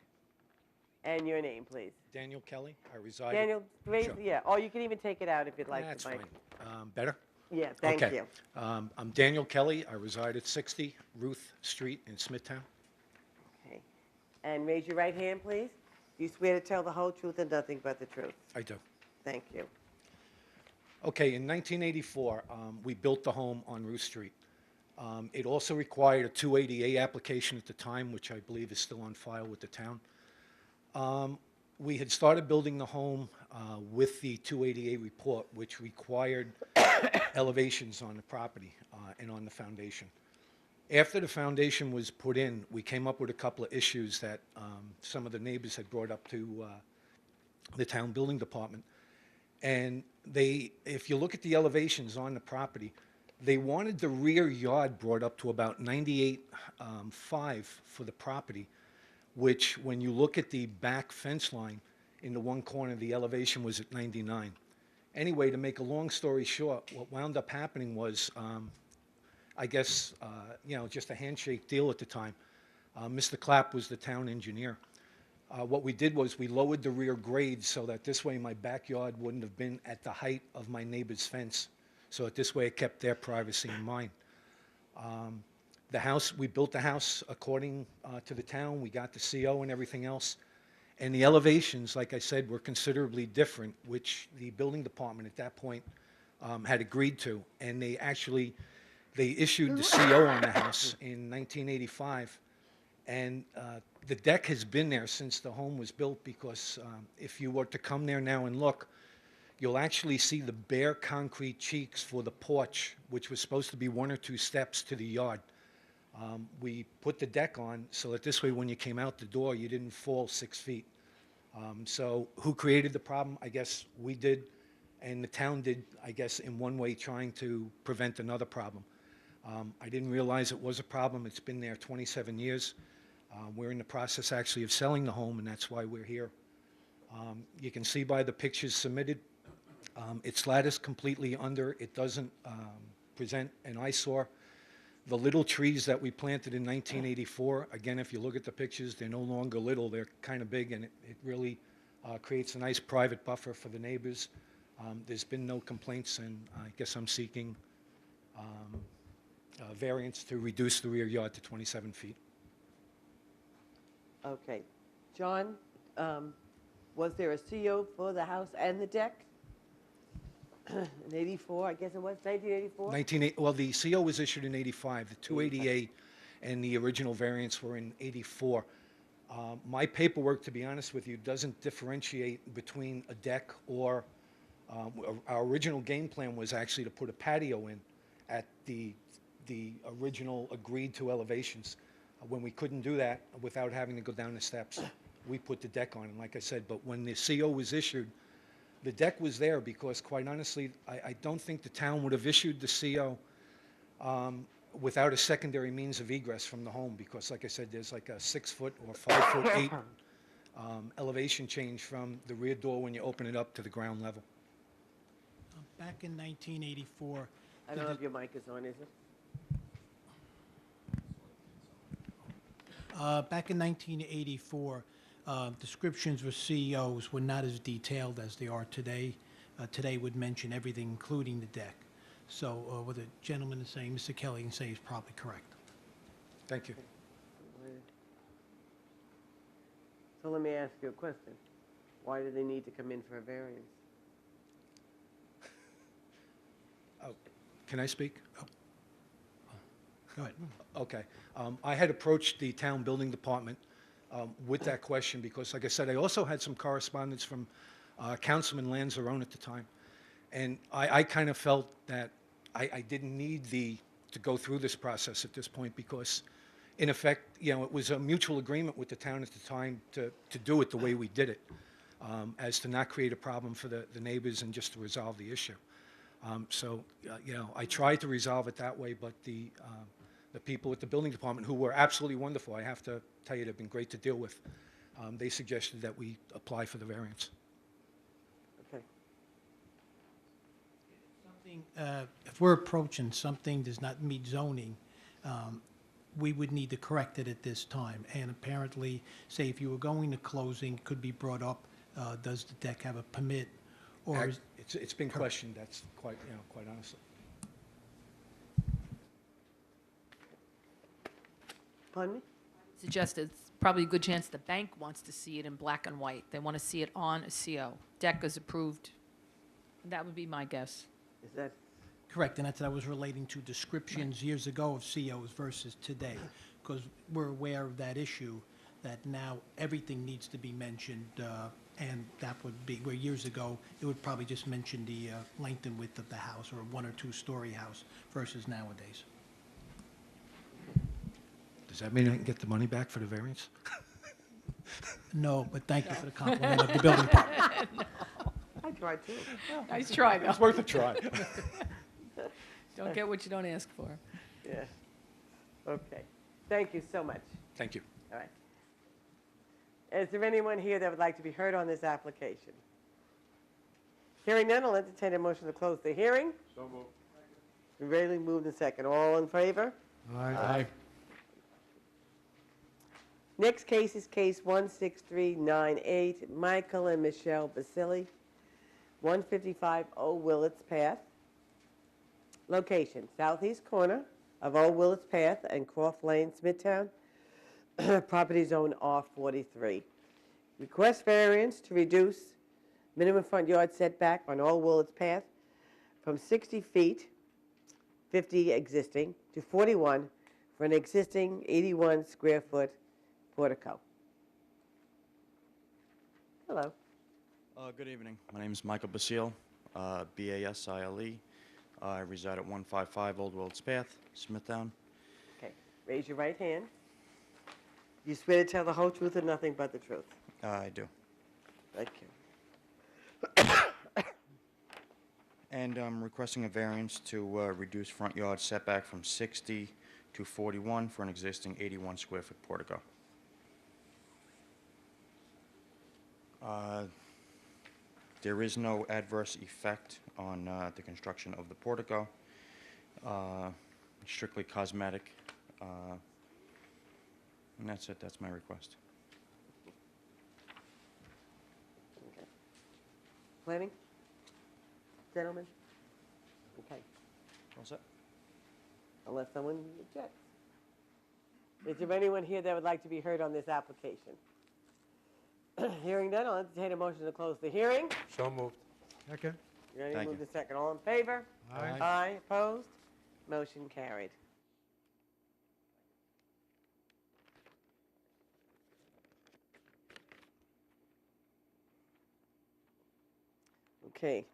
And your name, please. Daniel Kelly. I reside. Daniel, raise, Sure. yeah, or you can even take it out if you'd like. That's the mic. fine. Better? Yeah, thank Okay. you. I'm Daniel Kelly. I reside at 60 Ruth Street in Smithtown. Okay. And raise your right hand, please. Do you swear to tell the whole truth and nothing but the truth? I do. Thank you. Okay, in 1984, we built the home on Ruth Street. It also required a 280A application at the time, which I believe is still on file with the town. We had started building the home with the 280A report, which required elevations on the property and on the foundation. After the foundation was put in, we came up with a couple of issues that some of the neighbors had brought up to the town building department. And if you look at the elevations on the property, they wanted the rear yard brought up to about 98.5 for the property, which when you look at the back fence line in the one corner, the elevation was at 99. Anyway, to make a long story short, what wound up happening was, I guess, just a handshake deal at the time. Mr. Clapp was the town engineer. What we did was we lowered the rear grade so that this way my backyard wouldn't have been at the height of my neighbor's fence. So that this way it kept their privacy in mind. The house, we built the house according to the town. We got the CO and everything else. And the elevations, like I said, were considerably different, which the building department at that point had agreed to. And they issued the CO on the house in 1985. And the deck has been there since the home was built, because if you were to come there now and look, you'll actually see the bare concrete cheeks for the porch, which was supposed to be 1 or 2 steps to the yard. We put the deck on so that this way when you came out the door, you didn't fall 6 feet. So who created the problem? I guess we did, and the town did, I guess, in one way, trying to prevent another problem. I didn't realize it was a problem. It's been there 27 years. We're in the process actually of selling the home, and that's why we're here. You can see by the pictures submitted, its lattice completely under. It doesn't present an eyesore. The little trees that we planted in 1984, again, if you look at the pictures, they're no longer little. They're kind of big, and it really creates a nice private buffer for the neighbors. There's been no complaints, and I guess I'm seeking variance to reduce the rear yard to 27 feet. Okay. John, was there a CO for the house and the deck? In 84, I guess it was, 1984? Well, the CO was issued in 85. The 280A and the original variance were in 84. My paperwork, to be honest with you, doesn't differentiate between a deck or our original game plan was actually to put a patio in at the original agreed to elevations. When we couldn't do that without having to go down the steps, we put the deck on, and like I said, but when the CO was issued, the deck was there because, quite honestly, I don't think the town would have issued the CO without a secondary means of egress from the home, because, like I said, there's like a 6-foot or 5'8" elevation change from the rear door when you open it up to the ground level. Back in 1984, I don't know if your mic is on, is it? back in 1984, descriptions for CEOs were not as detailed as they are today. Today would mention everything, including the deck. So what the gentleman is saying, Mr. Kelly, can say is probably correct. Thank you. So let me ask you a question. Why do they need to come in for a variance? Can I speak? Go ahead. Okay. I had approached the town building department with that question because, like I said, I also had some correspondence from Councilman Lanzarone at the time. And I kind of felt that I didn't need to go through this process at this point because, in effect, it was a mutual agreement with the town at the time to do it the way we did it, as to not create a problem for the neighbors and just to resolve the issue. I tried to resolve it that way, but the people at the building department, who were absolutely wonderful, I have to tell you, they've been great to deal with, they suggested that we apply for the variance. Okay. If we're approaching something does not meet zoning, we would need to correct it at this time. And apparently, say if you were going to closing, could be brought up, does the deck have a permit? Or It's been questioned, that's quite honestly. Pardon me? Suggest it's probably a good chance the bank wants to see it in black and white. They want to see it on a CO. Deck is approved. That would be my guess. Is that? Correct, and that's what I was relating to descriptions years ago of COs versus today, because we're aware of that issue, that now everything needs to be mentioned, and that would be, where years ago, it would probably just mention the length and width of the house, or a 1- or 2-story house, versus nowadays. Does that mean I can get the money back for the variance? No, but thank you for the compliment of the building department. I tried too. Nice try, though. It's worth a try. Don't get what you don't ask for. Yeah. Okay. Thank you so much. Thank you. All right. Is there anyone here that would like to be heard on this application? Hearing none, I'll entertain a motion to close the hearing. So moved. Rarely moved in second. All in favor? Aye. Next case is case 16398, Michael and Michelle Basili, 155 Old Willets Path. Location, southeast corner of Old Willets Path and Croft Lane, Smithtown. Property zone R43. Request variance to reduce minimum front yard setback on Old Willets Path from 60 feet, 50 existing, to 41 for an existing 81 square foot portico. Hello. Good evening. My name is Michael Basile, B-A-S-I-L-E. I reside at 155 Old Willets Path, Smithtown. Okay, raise your right hand. You swear to tell the whole truth and nothing but the truth? I do. Thank you. And I'm requesting a variance to reduce front yard setback from 60 to 41 for an existing 81 square foot portico. There is no adverse effect on the construction of the portico. Strictly cosmetic. And that's it. That's my request. Okay. Planning? Gentlemen? Okay. All set? Unless someone objects. Is there anyone here that would like to be heard on this application? Hearing none, I'll entertain a motion to close the hearing. So moved. Second. Ready to Thank move you. to second. All in favor? Aye. Aye. Opposed? Motion carried. Okay.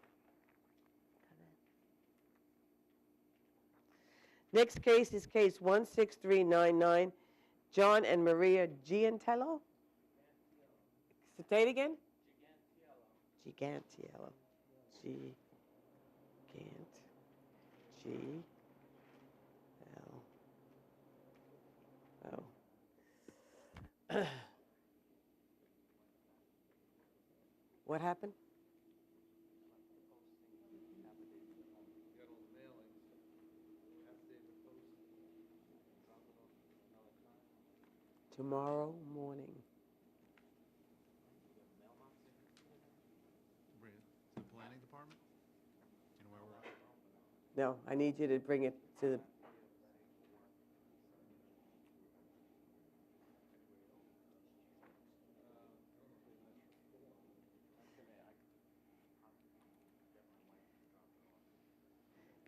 Next case is case 16399, John and Maria Giantello? Say it again? Gigantiello. G. L. Oh. What happened? Tomorrow morning. The planning department? You know where we're at? No, I need you to bring it to the.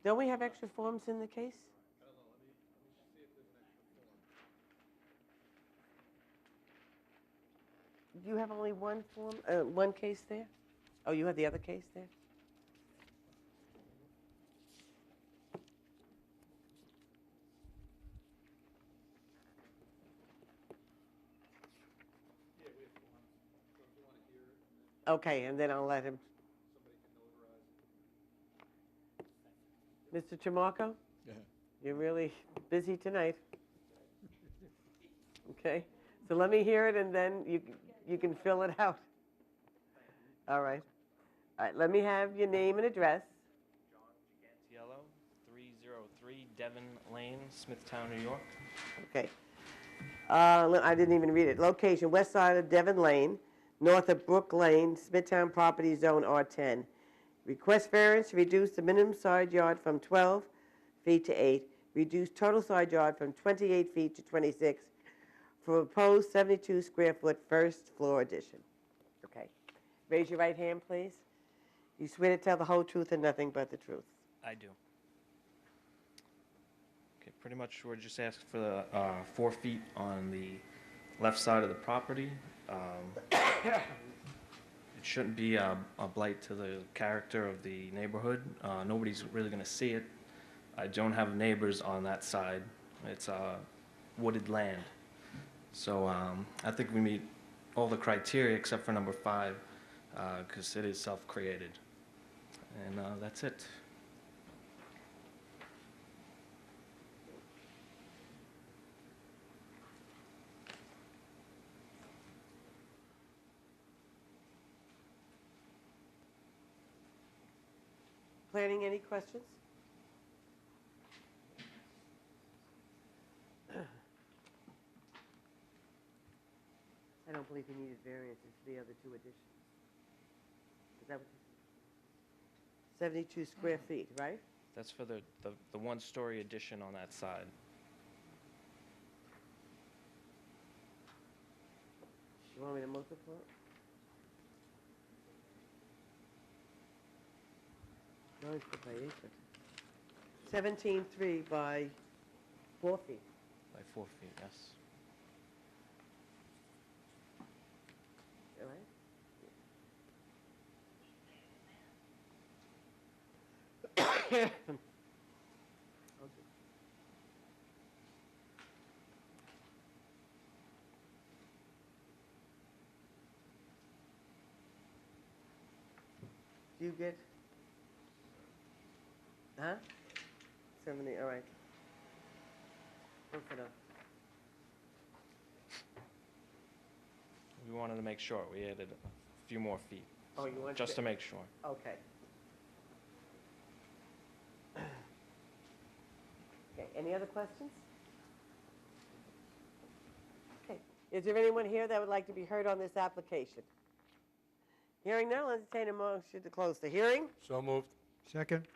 Don't we have extra forms in the case? You have only one form, one case there? Oh, you have the other case there? Okay, and then I'll let him. Mr. Tramarko? Yeah. You're really busy tonight. Okay, so let me hear it, and then you can fill it out. All right. All right, let me have your name and address. Yellow, 303 Devon Lane, Smithtown, New York. Okay. I didn't even read it. Location, west side of Devon Lane, north of Brook Lane, Smithtown Property Zone R10. Request variance to reduce the minimum side yard from 12 feet to 8. Reduce total side yard from 28 feet to 26 for proposed 72 square foot first floor addition. Okay. Raise your right hand, please. You swear to tell the whole truth and nothing but the truth. I do. Okay, pretty much we're just asking for the 4 feet on the left side of the property. It shouldn't be a blight to the character of the neighborhood. Nobody's really going to see it. I don't have neighbors on that side. It's wooded land. So I think we meet all the criteria except for number 5, because it is self-created. And that's it. Planning, any questions? I don't believe he needed variances for the other 2 additions. Is that what you 72 square feet, right? That's for the one-story addition on that side. You want me to multiply it? No, it's by 8 foot. 17.3 by 4 feet. By 4 feet, yes. All right? Okay. Do you get? Huh? 70, all right. Close enough. We wanted to make sure. We added a few more feet. Oh, you want just to make sure. Okay. Okay, any other questions? Okay, is there anyone here that would like to be heard on this application? Hearing none, I'll entertain a motion to close the hearing. So moved. Second.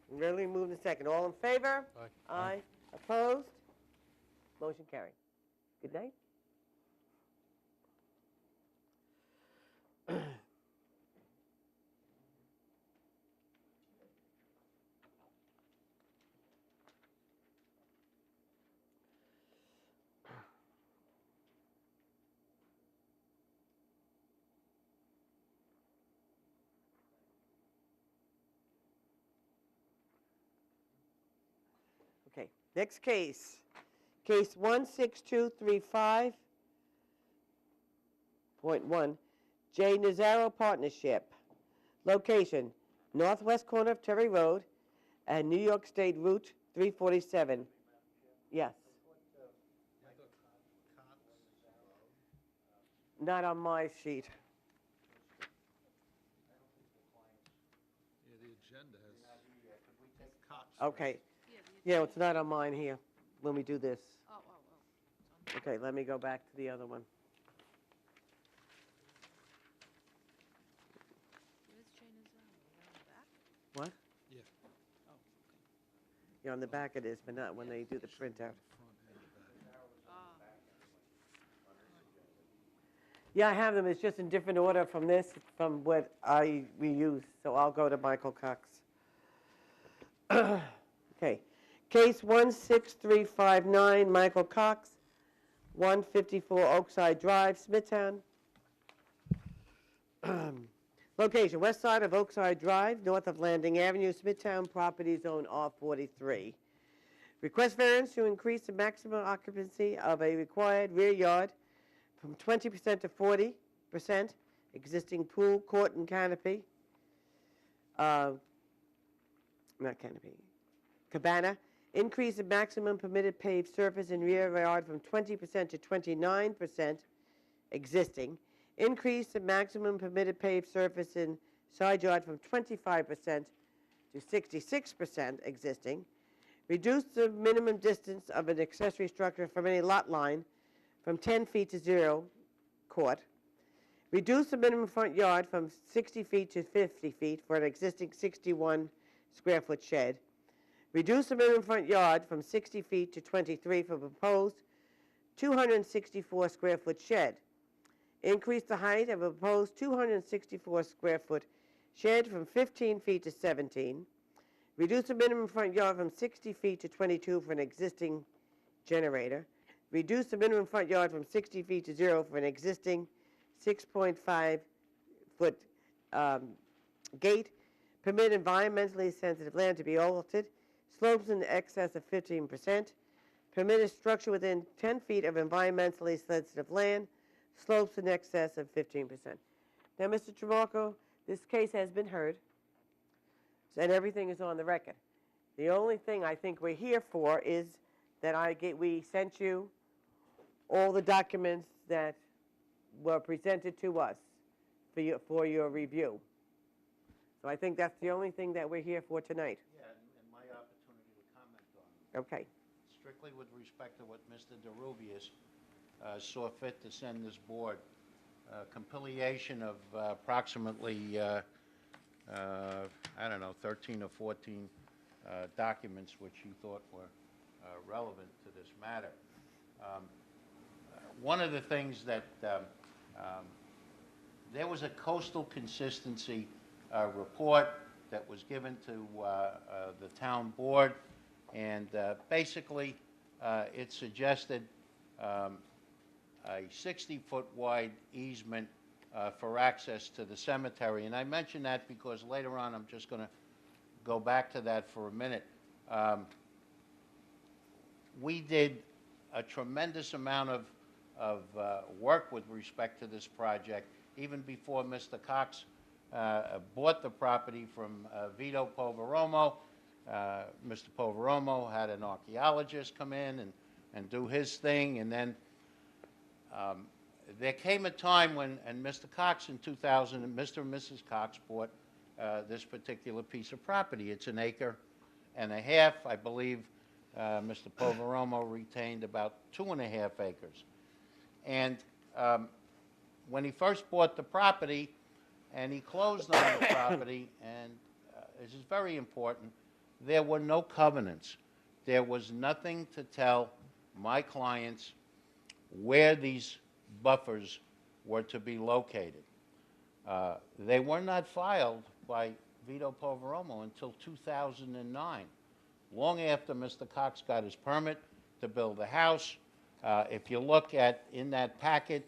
Really moved in second. All in favor? Aye. Aye. Opposed? Motion carried. Good night. Okay, next case, Case 16235.1, J. Nazaro Partnership. Location, northwest corner of Terry Road and New York State Route 347. Yes. Not on my sheet. Yeah, the agenda has cops. Okay. Yeah, it's not on mine here when we do this. Okay, let me go back to the other one. What? Yeah. Yeah, on the back it is, but not when they do the printout. Yeah, I have them. It's just in different order from this, from what we use. So I'll go to Michael Cox. Okay. Case 16359, Michael Cox, 154 Oakside Drive, Smithtown. Location, west side of Oakside Drive, north of Landing Avenue, Smithtown, property zone R43. Request variance to increase the maximum occupancy of a required rear yard from 20% to 40%, existing pool, court, and canopy. Not canopy. Cabana. Increase the maximum permitted paved surface in rear yard from 20% to 29%, existing. Increase the maximum permitted paved surface in side yard from 25% to 66%, existing. Reduce the minimum distance of an accessory structure from any lot line from 10 feet to 0, court. Reduce the minimum front yard from 60 feet to 50 feet for an existing 61 square foot shed. Reduce the minimum front yard from 60 feet to 23 for proposed 264 square foot shed. Increase the height of a proposed 264 square foot shed from 15 feet to 17. Reduce the minimum front yard from 60 feet to 22 for an existing generator. Reduce the minimum front yard from 60 feet to 0 for an existing 6.5 foot gate. Permit environmentally sensitive land to be altered. Slopes in excess of 15%. Permit a structure within 10 feet of environmentally sensitive land. Slopes in excess of 15%. Now, Mr. Tramarko, this case has been heard, and everything is on the record. The only thing I think we're here for is that we sent you all the documents that were presented to us for your review. So I think that's the only thing that we're here for tonight. Yeah, and my opportunity to comment on it. Okay. Strictly with respect to what Mr. DeRubius saw fit to send this board, compilation of approximately, I don't know, 13 or 14 documents which he thought were relevant to this matter. One of the things that there was a coastal consistency report that was given to the town board, and basically it suggested a 60-foot wide easement for access to the cemetery. And I mention that because later on I'm just going to go back to that for a minute. We did a tremendous amount of work with respect to this project, even before Mr. Cox bought the property from Vito Poveromo. Mr. Poveromo had an archaeologist come in and do his thing, and then there came a time when, and Mr. Cox in 2000, and Mr. and Mrs. Cox bought this particular piece of property. It's an acre and a half. I believe Mr. Poveromo retained about 2.5 acres. And when he first bought the property, and he closed on the property, and this is very important, there were no covenants. There was nothing to tell my clients where these buffers were to be located. They were not filed by Vito Poveromo until 2009, long after Mr. Cox got his permit to build the house. If you look at, in that packet,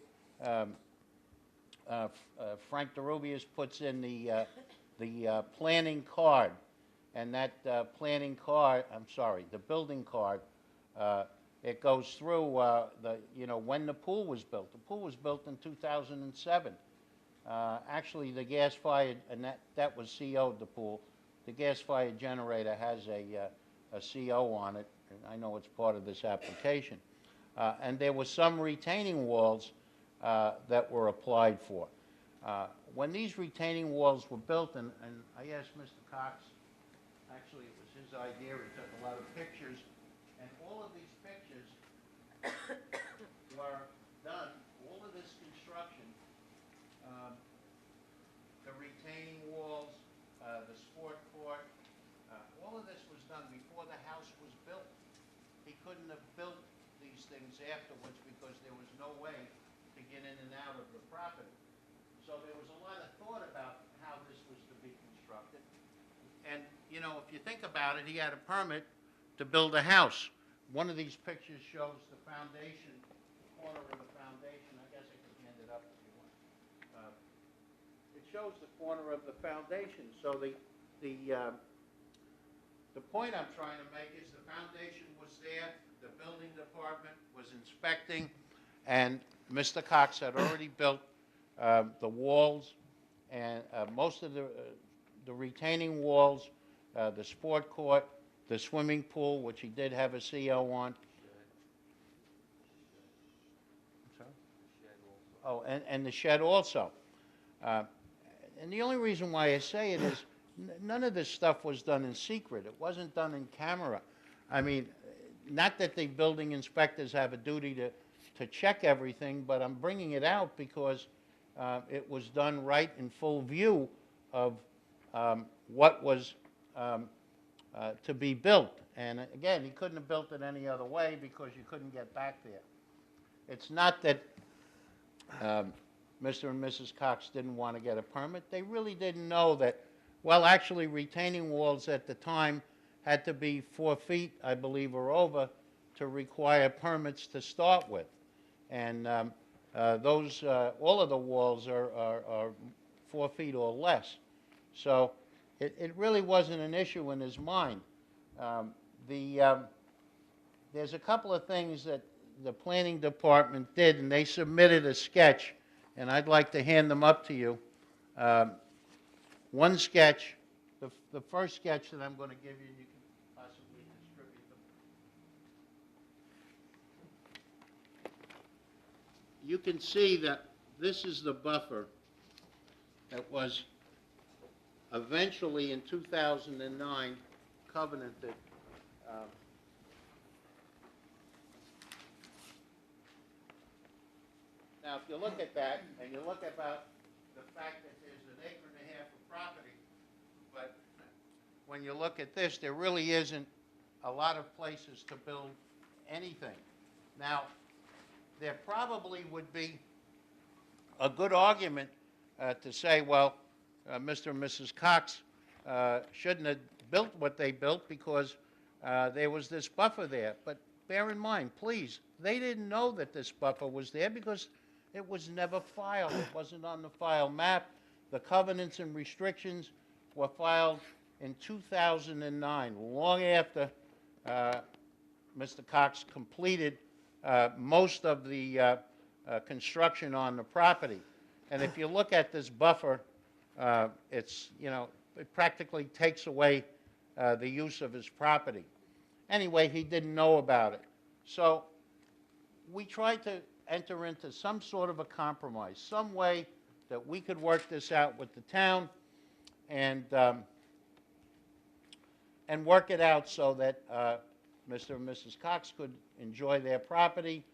Frank DeRubius puts in the planning card, and that planning card, I'm sorry, the building card, it goes through when the pool was built. The pool was built in 2007. Actually, the gas-fired, and that was CO'd, the pool. The gas-fired generator has a CO on it, and I know it's part of this application. And there were some retaining walls that were applied for. When these retaining walls were built, and I asked Mr. Cox, actually it was his idea, he took a lot of pictures, and all of these pictures were done, all of this construction, the retaining walls, the sport court, all of this was done before the house was built. He couldn't have built these things afterwards because there was no way to get in and out of the property. So there was a lot of thought about how this was to be constructed. And, if you think about it, he had a permit to build a house. One of these pictures shows the foundation, the corner of the foundation. I guess I can hand it up if you want. It shows the corner of the foundation. So the point I'm trying to make is the foundation was there, the building department was inspecting, and Mr. Cox had already built the walls and most of the retaining walls, the sport court, the swimming pool, which he did have a CO on. Oh, and the shed also. And the only reason why I say it is none of this stuff was done in secret. It wasn't done in camera. I mean, not that the building inspectors have a duty to check everything, but I'm bringing it out because it was done right in full view of what was to be built. And again, he couldn't have built it any other way because you couldn't get back there. It's not that Mr. and Mrs. Cox didn't want to get a permit. They really didn't know that, well, actually, retaining walls at the time had to be 4 feet, I believe, or over to require permits to start with. And all of the walls are 4 feet or less. So it really wasn't an issue in his mind. There's a couple of things that the planning department did, and they submitted a sketch, and I'd like to hand them up to you. One sketch, the first sketch that I'm going to give you, you can possibly distribute them. You can see that this is the buffer that was eventually in 2009 covenanted. Now, if you look at that, and you look about the fact that there's 1.5 acres of property, but when you look at this, there really isn't a lot of places to build anything. Now, there probably would be a good argument to say, well, Mr. and Mrs. Cox shouldn't have built what they built because there was this buffer there. But bear in mind, please, they didn't know that this buffer was there because it was never filed. It wasn't on the file map. The covenants and restrictions were filed in 2009, long after Mr. Cox completed most of the construction on the property. And if you look at this buffer, it practically takes away the use of his property. Anyway, he didn't know about it. So we tried to enter into some sort of a compromise, some way that we could work this out with the town and work it out so that Mr. and Mrs. Cox could enjoy their property,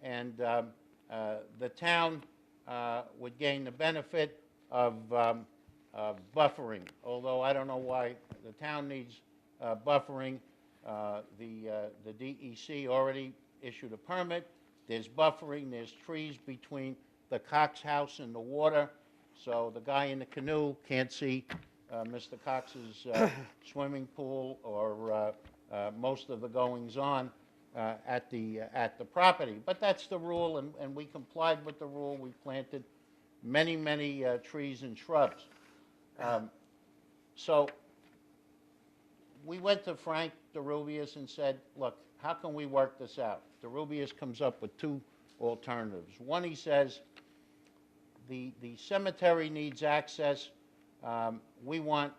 and the town would gain the benefit of buffering. Although I don't know why the town needs buffering. The DEC already issued a permit. There's buffering. There's trees between the Cox house and the water, so the guy in the canoe can't see Mr. Cox's swimming pool or most of the goings-on at the property. But that's the rule, and we complied with the rule. We planted many, many trees and shrubs. So we went to Frank DeRubius and said, look, how can we work this out? DeRubius comes up with two alternatives. One, he says, the cemetery needs access. We want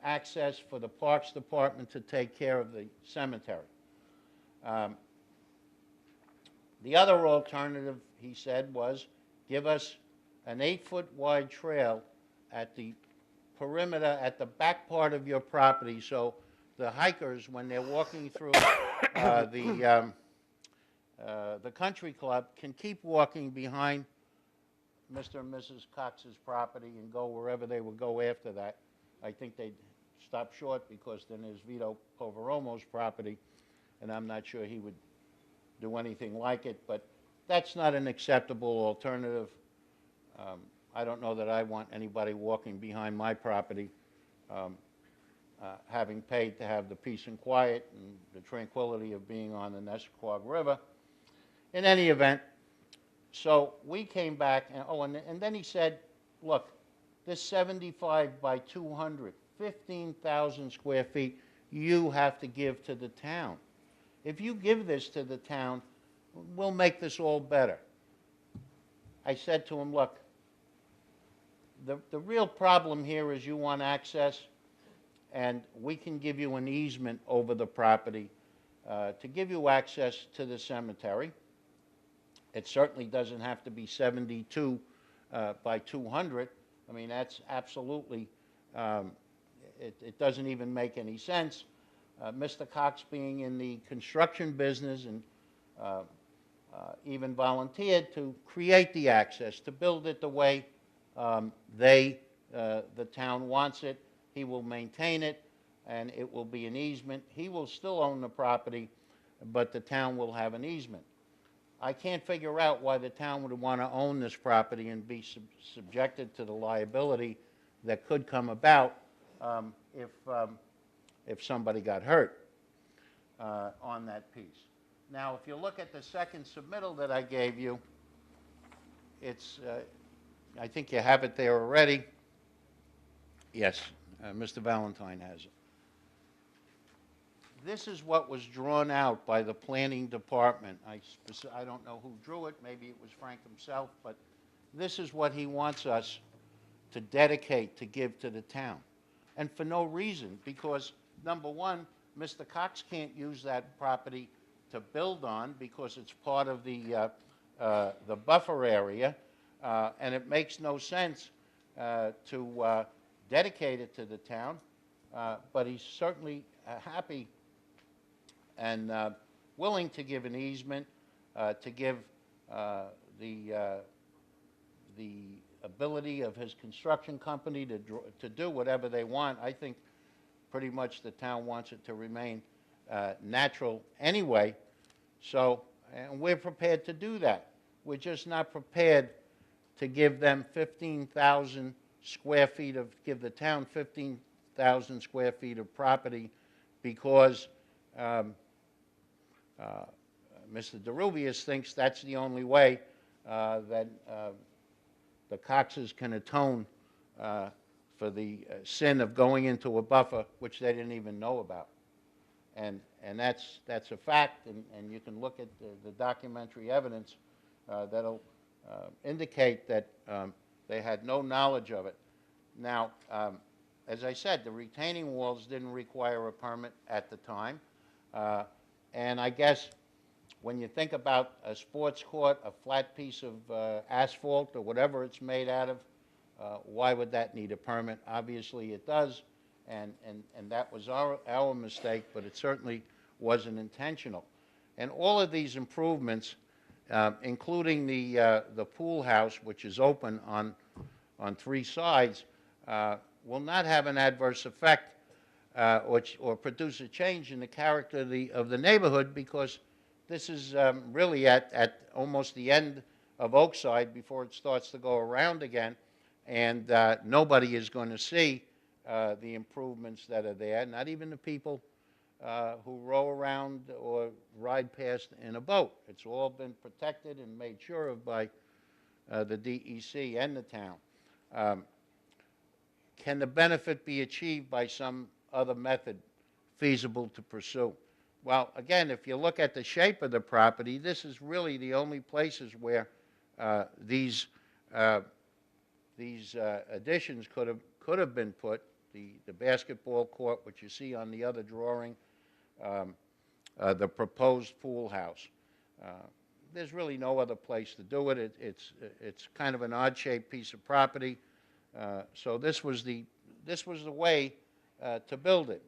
access for the Parks Department to take care of the cemetery. The other alternative, he said, was give us an 8-foot wide trail at the perimeter, at the back part of your property, so the hikers, when they're walking through the country club, can keep walking behind Mr. and Mrs. Cox's property and go wherever they would go after that. I think they'd stop short because then there's Vito Poveromo's property, and I'm not sure he would do anything like it, but that's not an acceptable alternative. I don't know that I want anybody walking behind my property, having paid to have the peace and quiet and the tranquility of being on the Nesquag River. In any event, so we came back, and then he said, look, this 75 by 200, 15,000 square feet, you have to give to the town. If you give this to the town, we'll make this all better. I said to him, look, the real problem here is you want access, and we can give you an easement over the property to give you access to the cemetery. It certainly doesn't have to be 72 by 200. I mean, that's absolutely, it doesn't even make any sense. Mr. Cox, being in the construction business, and even volunteered to create the access, to build it the way the town wants it. He will maintain it, and it will be an easement. He will still own the property, but the town will have an easement. I can't figure out why the town would want to own this property and be subjected to the liability that could come about if somebody got hurt on that piece. Now, if you look at the second submittal that I gave you, it's, I think you have it there already. Yes, Mr. Valentine has it. This is what was drawn out by the planning department. I don't know who drew it, maybe it was Frank himself, but this is what he wants us to dedicate, to give to the town. And for no reason, because number one, Mr. Cox can't use that property to build on because it's part of the buffer area, and it makes no sense to dedicate it to the town, but he's certainly happy and willing to give an easement, to give the ability of his construction company to do whatever they want. I think pretty much the town wants it to remain natural anyway, so, and we're prepared to do that. We're just not prepared to give them 15,000 square feet of, give the town 15,000 square feet of property because Mr. DeRubius thinks that's the only way that the Coxes can atone for the sin of going into a buffer which they didn't even know about. And that's a fact, and you can look at the documentary evidence that'll indicate that they had no knowledge of it. Now, as I said, the retaining walls didn't require a permit at the time, and I guess when you think about a sports court, a flat piece of asphalt or whatever it's made out of, why would that need a permit? Obviously it does, and that was our mistake, but it certainly wasn't intentional. And all of these improvements, including the pool house, which is open on 3 sides, will not have an adverse effect or produce a change in the character of the neighborhood, because this is really at almost the end of Oakside before it starts to go around again, and nobody is going to see the improvements that are there, not even the people who row around or ride past in a boat. It's all been protected and made sure of by the DEC and the town. Can the benefit be achieved by some other method feasible to pursue. Well, again, if you look at the shape of the property, this is really the only places where these additions could have been put. The basketball court, which you see on the other drawing, the proposed pool house. There's really no other place to do it. It's kind of an odd-shaped piece of property. So this was the way to build it.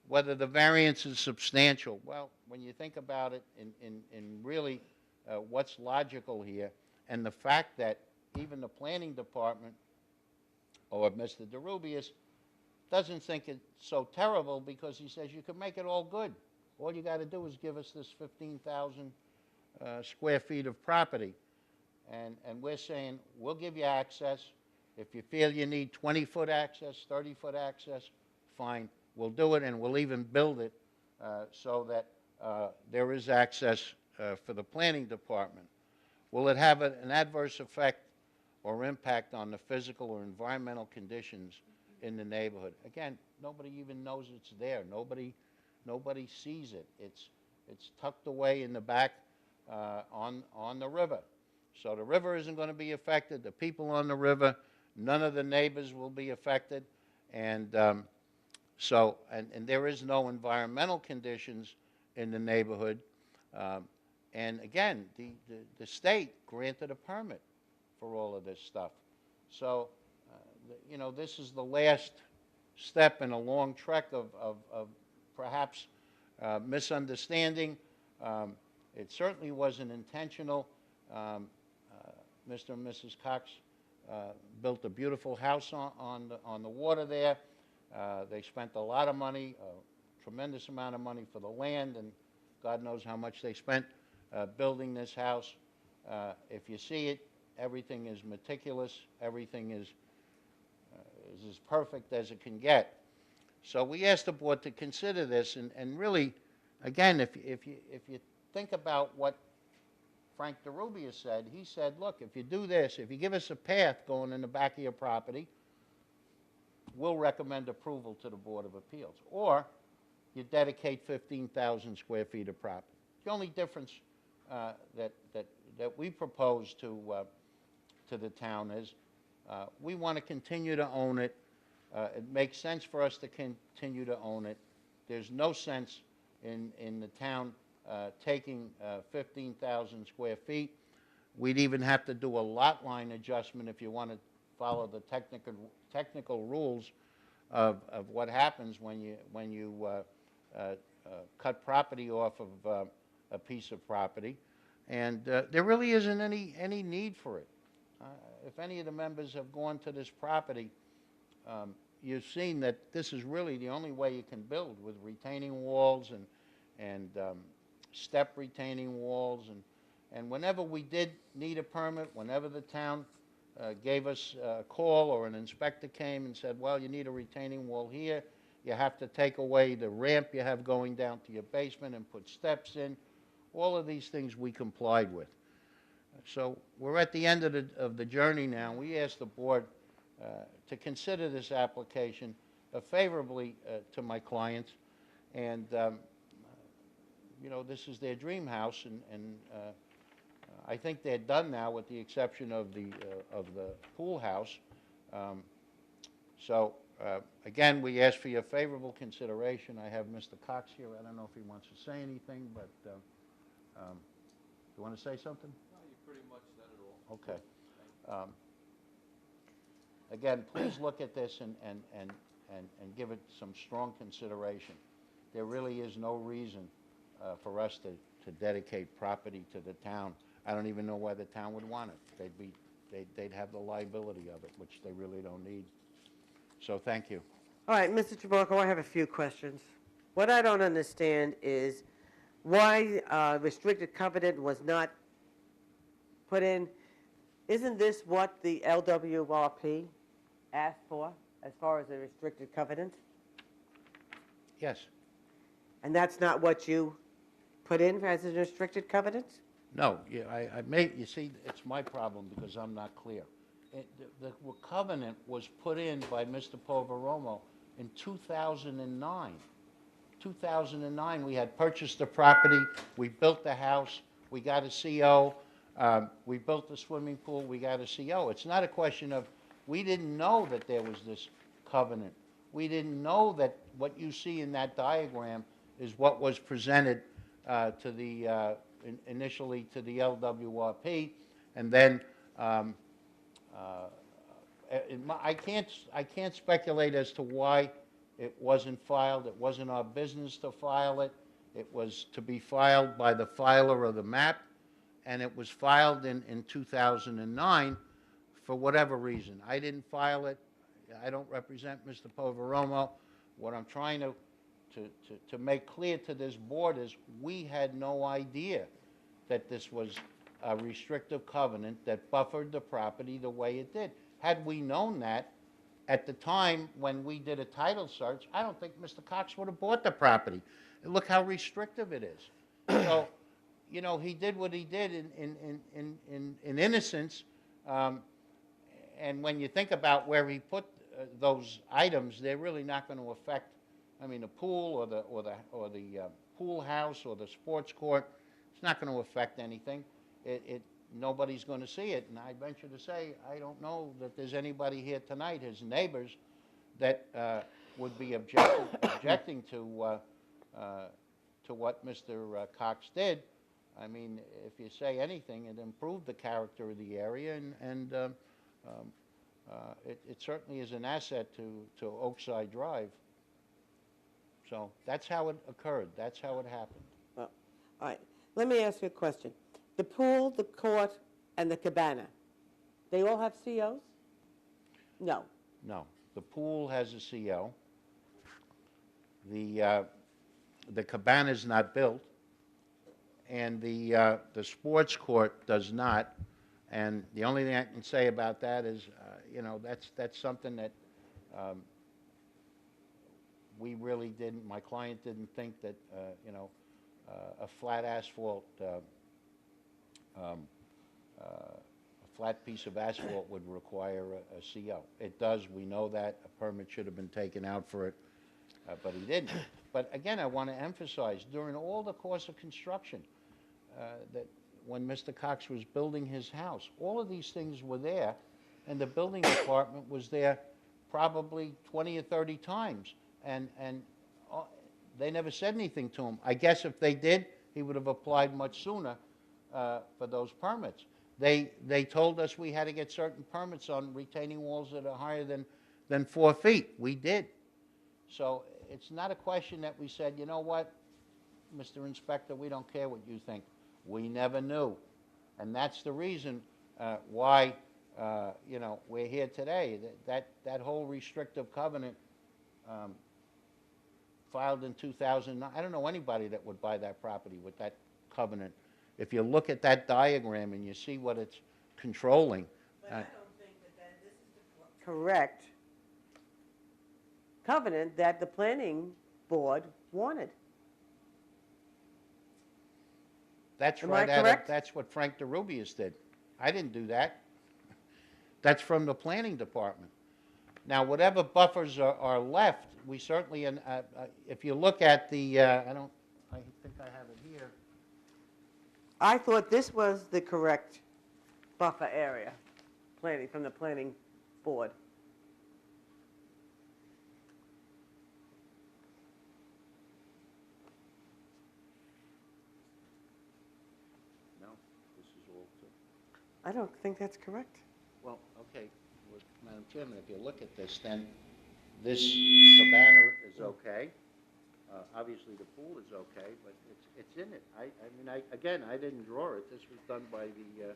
Whether the variance is substantial, well, when you think about it in really what's logical here, and the fact that even the planning department or Mr. DeRubius doesn't think it's so terrible, because he says you can make it all good. All you got to do is give us this 15,000 square feet of property. And we're saying, we'll give you access. If you feel you need 20-foot access, 30-foot access, fine. We'll do it, and we'll even build it so that there is access for the planning department. Will it have an adverse effect or impact on the physical or environmental conditions in the neighborhood? Again, nobody even knows it's there. Nobody sees it. It's tucked away in the back on the river. So the river isn't going to be affected. The people on the river, none of the neighbors will be affected. And and there is no environmental conditions in the neighborhood. And again, the state granted a permit for all of this stuff. So, you know, this is the last step in a long trek of perhaps misunderstanding. It certainly wasn't intentional. Mr. and Mrs. Cox built a beautiful house on the water there. They spent a lot of money, a tremendous amount of money for the land, and God knows how much they spent building this house. If you see it, everything is meticulous. Everything is as perfect as it can get. So we asked the board to consider this, and really, again, if you think about what Frank DeRubia said, he said, look, if you do this, if you give us a path going in the back of your property, we'll recommend approval to the Board of Appeals. Or you dedicate 15,000 square feet of property. The only difference that we propose to the town is we want to continue to own it. It makes sense for us to continue to own it. There's no sense in the town taking 15,000 square feet. We'd even have to do a lot line adjustment if you want to follow the technical rules of what happens when you cut property off of a piece of property. And there really isn't any need for it. If any of the members have gone to this property, you've seen that this is really the only way you can build, with retaining walls and step retaining walls. And whenever we did need a permit, whenever the town gave us a call or an inspector came and said, well, you need a retaining wall here, you have to take away the ramp you have going down to your basement and put steps in, all of these things we complied with. So we're at the end of the journey now. We asked the board to consider this application favorably to my clients. And, you know, this is their dream house, and I think they're done now, with the exception of the pool house. Again, we ask for your favorable consideration. I have Mr. Cox here. I don't know if he wants to say anything, but you want to say something? No, you pretty much said it all. Okay. Again, please look at this and give it some strong consideration. There really is no reason for us to dedicate property to the town. I don't even know why the town would want it. They'd have the liability of it, which they really don't need. So thank you. All right, Mr. Trabucco, I have a few questions. What I don't understand is why restricted covenant was not put in. Isn't this what the LWRP asked for, as far as a restricted covenant? Yes. And that's not what you put in as a restricted covenant? No, you see, it's my problem because I'm not clear. The covenant was put in by Mr. Poveromo in 2009. 2009, we had purchased the property, we built the house, we got a CO, we built the swimming pool, we got a CO. It's not a question of, we didn't know that there was this covenant. We didn't know that what you see in that diagram is what was presented to the, initially to the LWRP, and then I can't speculate as to why it wasn't filed. It wasn't our business to file it. It was to be filed by the filer of the map, and it was filed in 2009 for whatever reason. I didn't file it. I don't represent Mr. Poveromo. What I'm trying to make clear to this board is we had no idea that this was a restrictive covenant that buffered the property the way it did. Had we known that at the time when we did a title search, I don't think Mr. Cox would have bought the property. Look how restrictive it is. So, you know, he did what he did in innocence. And when you think about where he put those items, they're really not going to affect, I mean, the pool or the pool house or the sports court. It's not going to affect anything. Nobody's going to see it. And I venture to say, I don't know that there's anybody here tonight, his neighbors, that would be objecting to what Mr. Cox did. I mean, if you say anything, it improved the character of the area, and it certainly is an asset to Oakside Drive. So that's how it occurred. That's how it happened. Well, all right. Let me ask you a question. The pool, the court, and the cabana, they all have COs? No. No. The pool has a CO. The cabana's not built, and the sports court does not. And the only thing I can say about that is, you know, that's something that we really didn't. My client didn't think that, you know, a flat asphalt, a flat piece of asphalt would require a CO. It does. We know that. A permit should have been taken out for it, but he didn't. But again, I want to emphasize, during all the course of construction, that when Mr. Cox was building his house, all of these things were there, and the building department was there probably 20 or 30 times, and they never said anything to him. I guess if they did, he would have applied much sooner for those permits. They told us we had to get certain permits on retaining walls that are higher than 4 feet. We did. So it's not a question that we said, you know what, Mr. Inspector, we don't care what you think. We never knew. And that's the reason why, you know, we're here today. That whole restrictive covenant filed in 2009, I don't know anybody that would buy that property with that covenant. If you look at that diagram and you see what it's controlling. But I don't think that this is the correct covenant that the planning board wanted. That's Am I right. correct? That's what Frank DeRubius did. I didn't do that. That's from the planning department. Now, whatever buffers are left, we certainly, if you look at the, I think I have it here. I thought this was the correct buffer area, from the planning board. No, this is all too. I don't think that's correct. Well, okay, well, Madam Chairman, if you look at this, then this cabana is okay. Obviously, the pool is okay, but it's in it. I mean, again, I didn't draw it. This was done by the,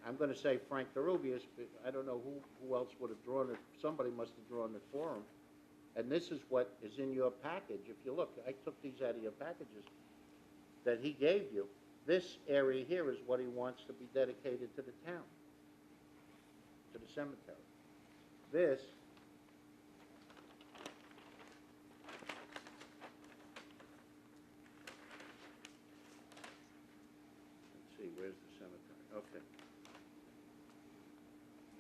I'm going to say Frank DeRubius, but I don't know who else would have drawn it. Somebody must have drawn it for him. And this is what is in your package. If you look, I took these out of your packages that he gave you. This area here is what he wants to be dedicated to the town, to the cemetery. This where's the cemetery? Okay.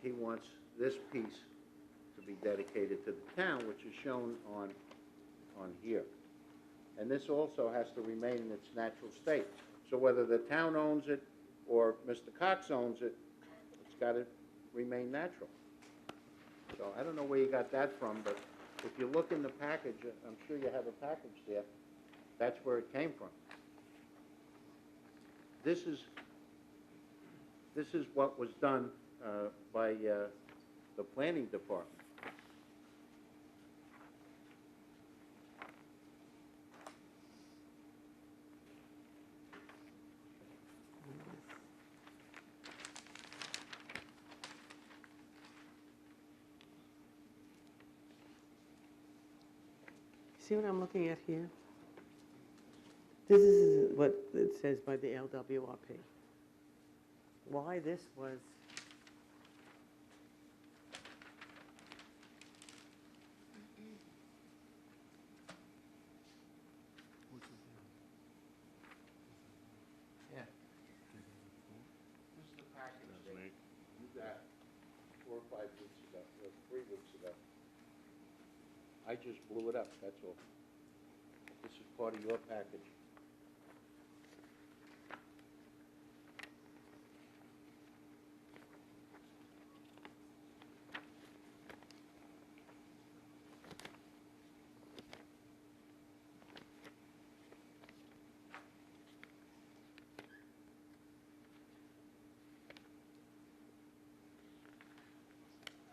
He wants this piece to be dedicated to the town, which is shown on here. And this also has to remain in its natural state. So whether the town owns it or Mr. Cox owns it, it's got to remain natural. So I don't know where you got that from, but if you look in the package, I'm sure you have a package there, that's where it came from. This is what was done by the planning department. See what I'm looking at here? This is what it says by the LWRP. Why this was... Yeah. This is the package that you got 4 or 5 weeks ago, or 3 weeks ago. I just blew it up, that's all. This is part of your package.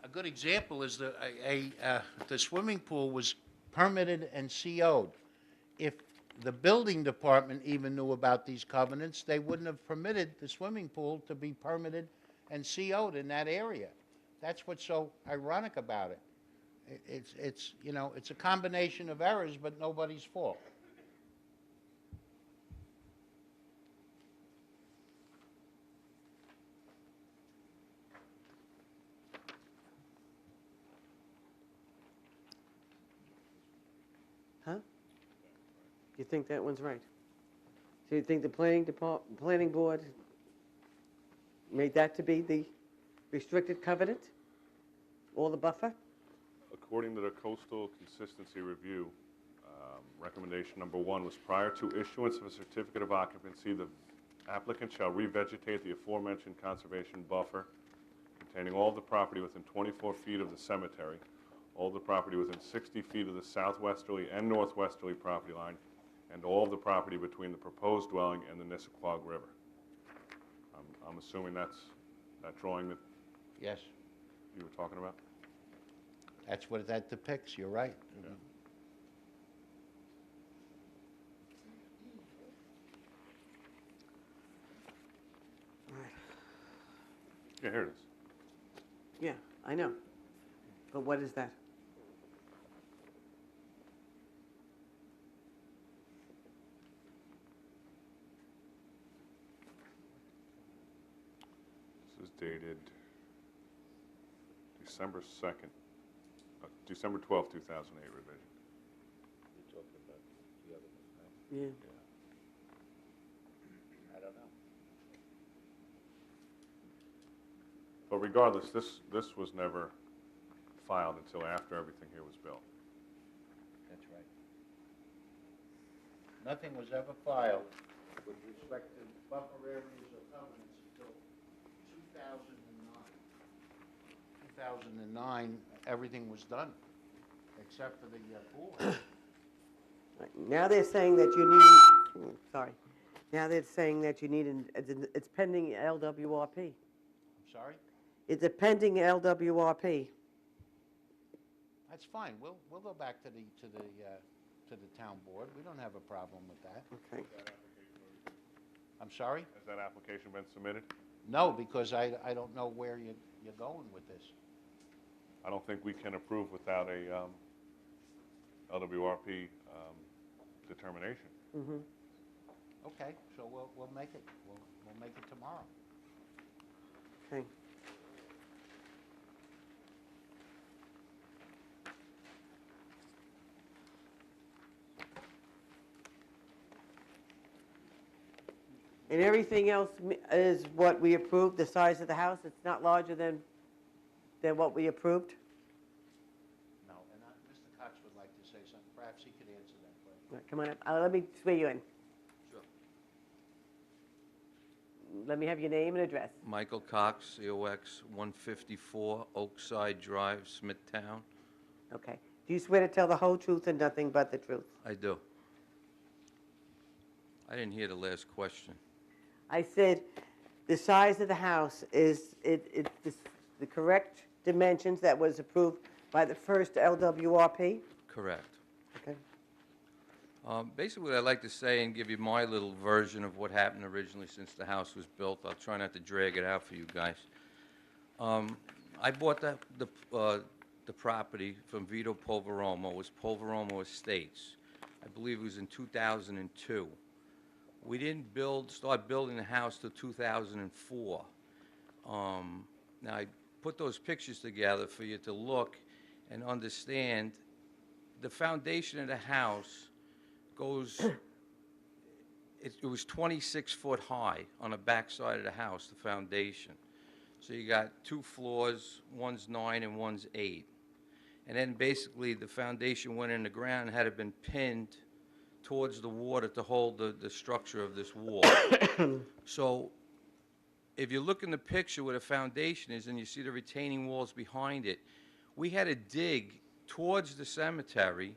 A good example is the swimming pool was permitted and CO'd. If the building department even knew about these covenants, they wouldn't have permitted the swimming pool to be permitted and CO'd in that area. That's what's so ironic about it. It's you know, it's a combination of errors, but nobody's fault. Huh? You think that one's right? So you think the planning board made that to be the restricted covenant? Or the buffer? According to the Coastal Consistency Review, recommendation number 1 was prior to issuance of a certificate of occupancy, the applicant shall revegetate the aforementioned conservation buffer containing all of the property within 24 feet of the cemetery, all of the property within 60 feet of the southwesterly and northwesterly property line, and all of the property between the proposed dwelling and the Nisququag River. I'm assuming that's that drawing that Yes, you were talking about? that's what that depicts, you're right. Yeah. Yeah, here it is. Yeah, I know. But what is that? This is dated December 2nd, December 12th, 2008 revision. You're talking about the other one, right? Yeah. I don't know. But regardless, this was never filed until after everything here was built. That's right. Nothing was ever filed with respect to buffer areas or covenants until 2009. 2009, everything was done, except for the pool. Right. Now they're saying that you need, sorry. Now they're saying that you need, it's pending LWRP. I'm sorry? It's a pending LWRP. That's fine. We'll go back to the town board. We don't have a problem with that. Okay. I'm sorry? Has that application been submitted? No, because I don't know where you're going with this. I don't think we can approve without a LWRP determination. Mm-hmm. Okay, so we'll make it. We'll make it tomorrow. Okay. And everything else is what we approved, the size of the house? It's not larger than what we approved? No, and Mr. Cox would like to say something. Perhaps he could answer that question. All right, come on up. Let me swear you in. Sure. Let me have your name and address. Michael Cox, COX 154 Oakside Drive, Smithtown. Okay. Do you swear to tell the whole truth and nothing but the truth? I do. I didn't hear the last question. I said the size of the house is the correct dimensions that was approved by the first LWRP? Correct. Okay. Basically, what I'd like to say and give you my little version of what happened originally since the house was built. I'll try not to drag it out for you guys. I bought the property from Vito Polveromo. It was Polveromo Estates. I believe it was in 2002. We didn't start building the house till 2004. Now, I put those pictures together for you to look and understand. The foundation of the house goes, it was 26 foot high on the back side of the house, the foundation. So you got 2 floors, one's 9 and one's 8. And then basically the foundation went in the ground and had been pinned towards the water to hold the structure of this wall. So if you look in the picture where the foundation is and you see the retaining walls behind it, we had to dig towards the cemetery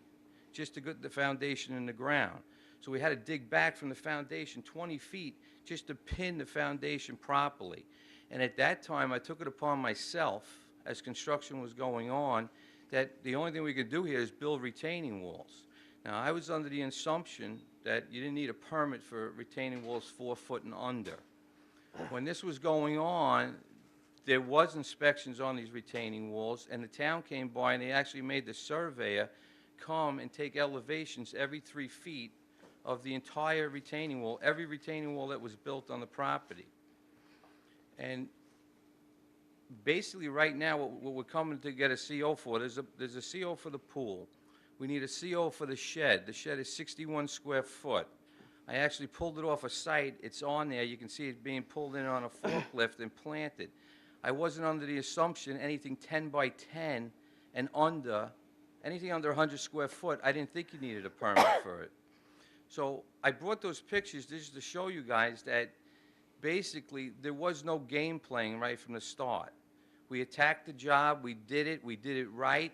just to get the foundation in the ground. So we had to dig back from the foundation 20 feet just to pin the foundation properly. And at that time, I took it upon myself, as construction was going on, that the only thing we could do here is build retaining walls. Now, I was under the assumption that you didn't need a permit for retaining walls 4 foot and under. When this was going on, there was inspections on these retaining walls, and the town came by and they actually made the surveyor come and take elevations every 3 feet of the entire retaining wall, every retaining wall that was built on the property. And basically right now what we're coming to get a CO for, there's a CO for the pool. We need a CO for the shed. The shed is 61 square foot. I actually pulled it off a site. It's on there. You can see it being pulled in on a forklift and planted. I wasn't under the assumption anything 10 by 10 and under, anything under 100 square foot, I didn't think you needed a permit for it. So I brought those pictures just to show you guys that basically there was no game playing right from the start. We attacked the job, we did it right.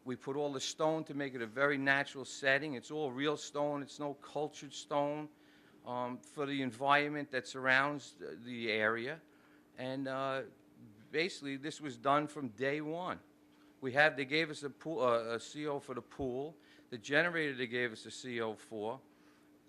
We put all the stone to make it a very natural setting. It's all real stone, it's no cultured stone for the environment that surrounds the area. And basically this was done from day one. They gave us a CO for the pool. The generator they gave us a CO for.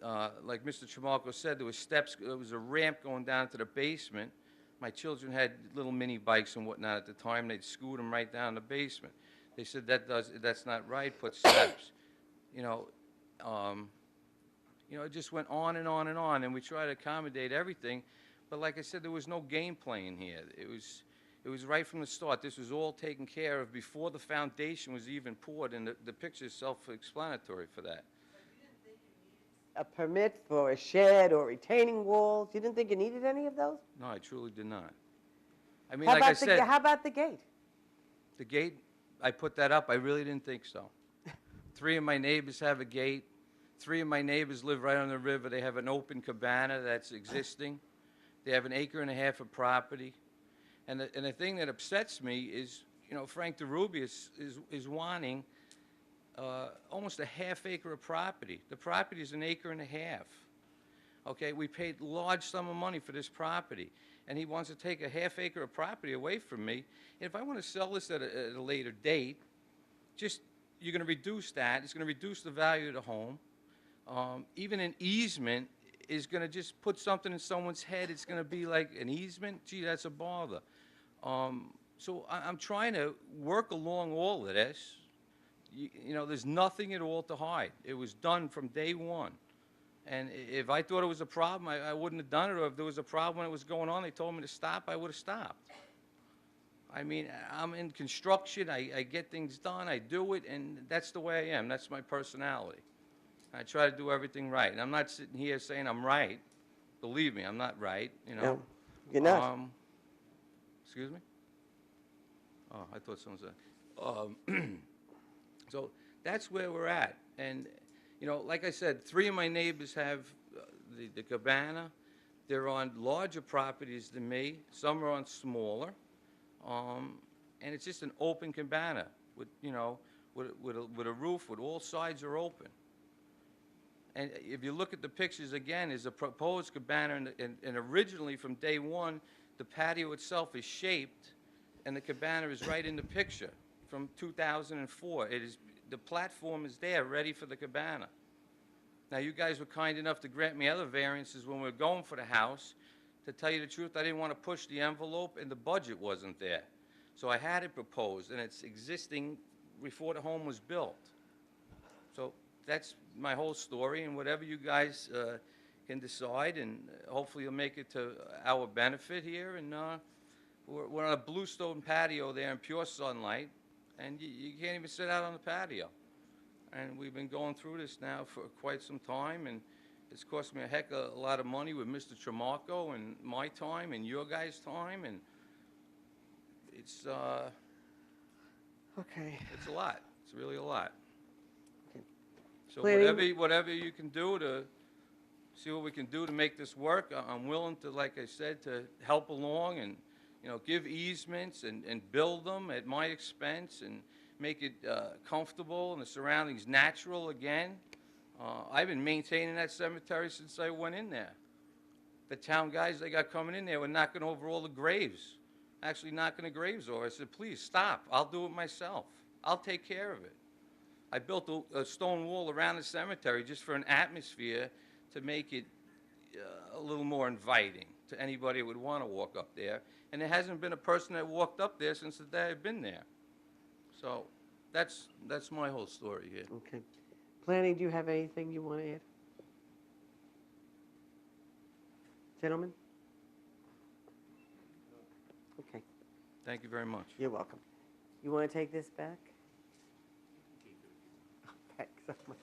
Like Mr. Tramalco said, there was steps, there was a ramp going down to the basement. My children had little mini bikes and whatnot at the time. They'd scoot them right down the basement. They said that's not right. Put steps. It just went on and on and on, and we tried to accommodate everything. But like I said, there was no game playing here. It was right from the start. This was all taken care of before the foundation was even poured, and the picture is self-explanatory for that. A permit for a shed or retaining walls? You didn't think you needed any of those? No, I truly did not. I mean, like I said, how about the gate? The gate, I put that up. I really didn't think so. 3 of my neighbors have a gate. 3 of my neighbors live right on the river. They have an open cabana that's existing. They have 1.5 acres of property. And the thing that upsets me is, Frank DeRubius is wanting almost a 1/2 acre of property. The property is 1.5 acres. Okay, we paid large sum of money for this property, and he wants to take a 1/2 acre of property away from me. And if I want to sell this at a later date, you're going to reduce that. It's going to reduce the value of the home. Even an easement is going to just put something in someone's head. It's going to be like an easement. Gee, that's a bother. So I'm trying to work along all of this. There's nothing at all to hide. It was done from day one. And if I thought it was a problem, I wouldn't have done it. Or if there was a problem when it was going on, they told me to stop, I would have stopped. I mean, I'm in construction. I get things done. I do it, and that's the way I am. That's my personality. I try to do everything right. And I'm not sitting here saying I'm right. Believe me, I'm not right. No, you're not. Excuse me? Oh, I thought someone said. So that's where we're at. And, You know, like I said, 3 of my neighbors have the cabana. They're on larger properties than me. Some are on smaller. And it's just an open cabana with, you know, with a roof, with all sides are open. And if you look at the pictures again, is a proposed cabana, and originally from day one, the patio itself is shaped, and the cabana is right in the picture from 2004. It is, the platform is there, ready for the cabana. Now, you guys were kind enough to grant me other variances when we were going for the house. To tell you the truth, I didn't want to push the envelope, and the budget wasn't there. So I had it proposed, and it's existing before the home was built. So that's my whole story, and whatever you guys can decide, and hopefully you'll make it to our benefit here. And we're on a bluestone patio there in pure sunlight, and you can't even sit out on the patio. And we've been going through this now for quite some time, and it's cost me a heck of a lot of money with Mr. Tramarco and my time and your guys' time, and it's Okay. it's a lot. It's really a lot. So Planning- whatever you can do to see what we can do to make this work, I'm willing to, like I said, to help along and, you know, give easements and build them at my expense and make it comfortable and the surroundings natural again. I've been maintaining that cemetery since I went in there. The town guys they got coming in there were knocking over all the graves, actually knocking the graves over. I said, please stop. I'll do it myself. I'll take care of it. I built a stone wall around the cemetery just for an atmosphere to make it a little more inviting to anybody who would want to walk up there. And there hasn't been a person that walked up there since the day I've been there. So that's my whole story here. Okay. Planning, do you have anything you want to add? Gentlemen? Okay. Thank you very much. You're welcome. You want to take this back? Thanks so much.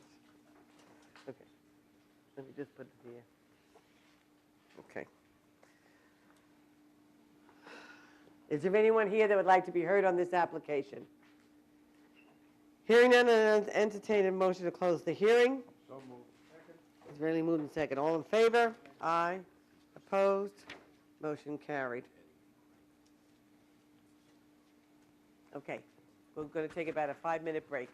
Okay. Let me just put it here. Okay. Is there anyone here that would like to be heard on this application? Hearing none, I'll entertain a motion to close the hearing. So moved. It's really moved in second. All in favor? Aye. Opposed? Motion carried. Okay, we're going to take about a 5-minute break.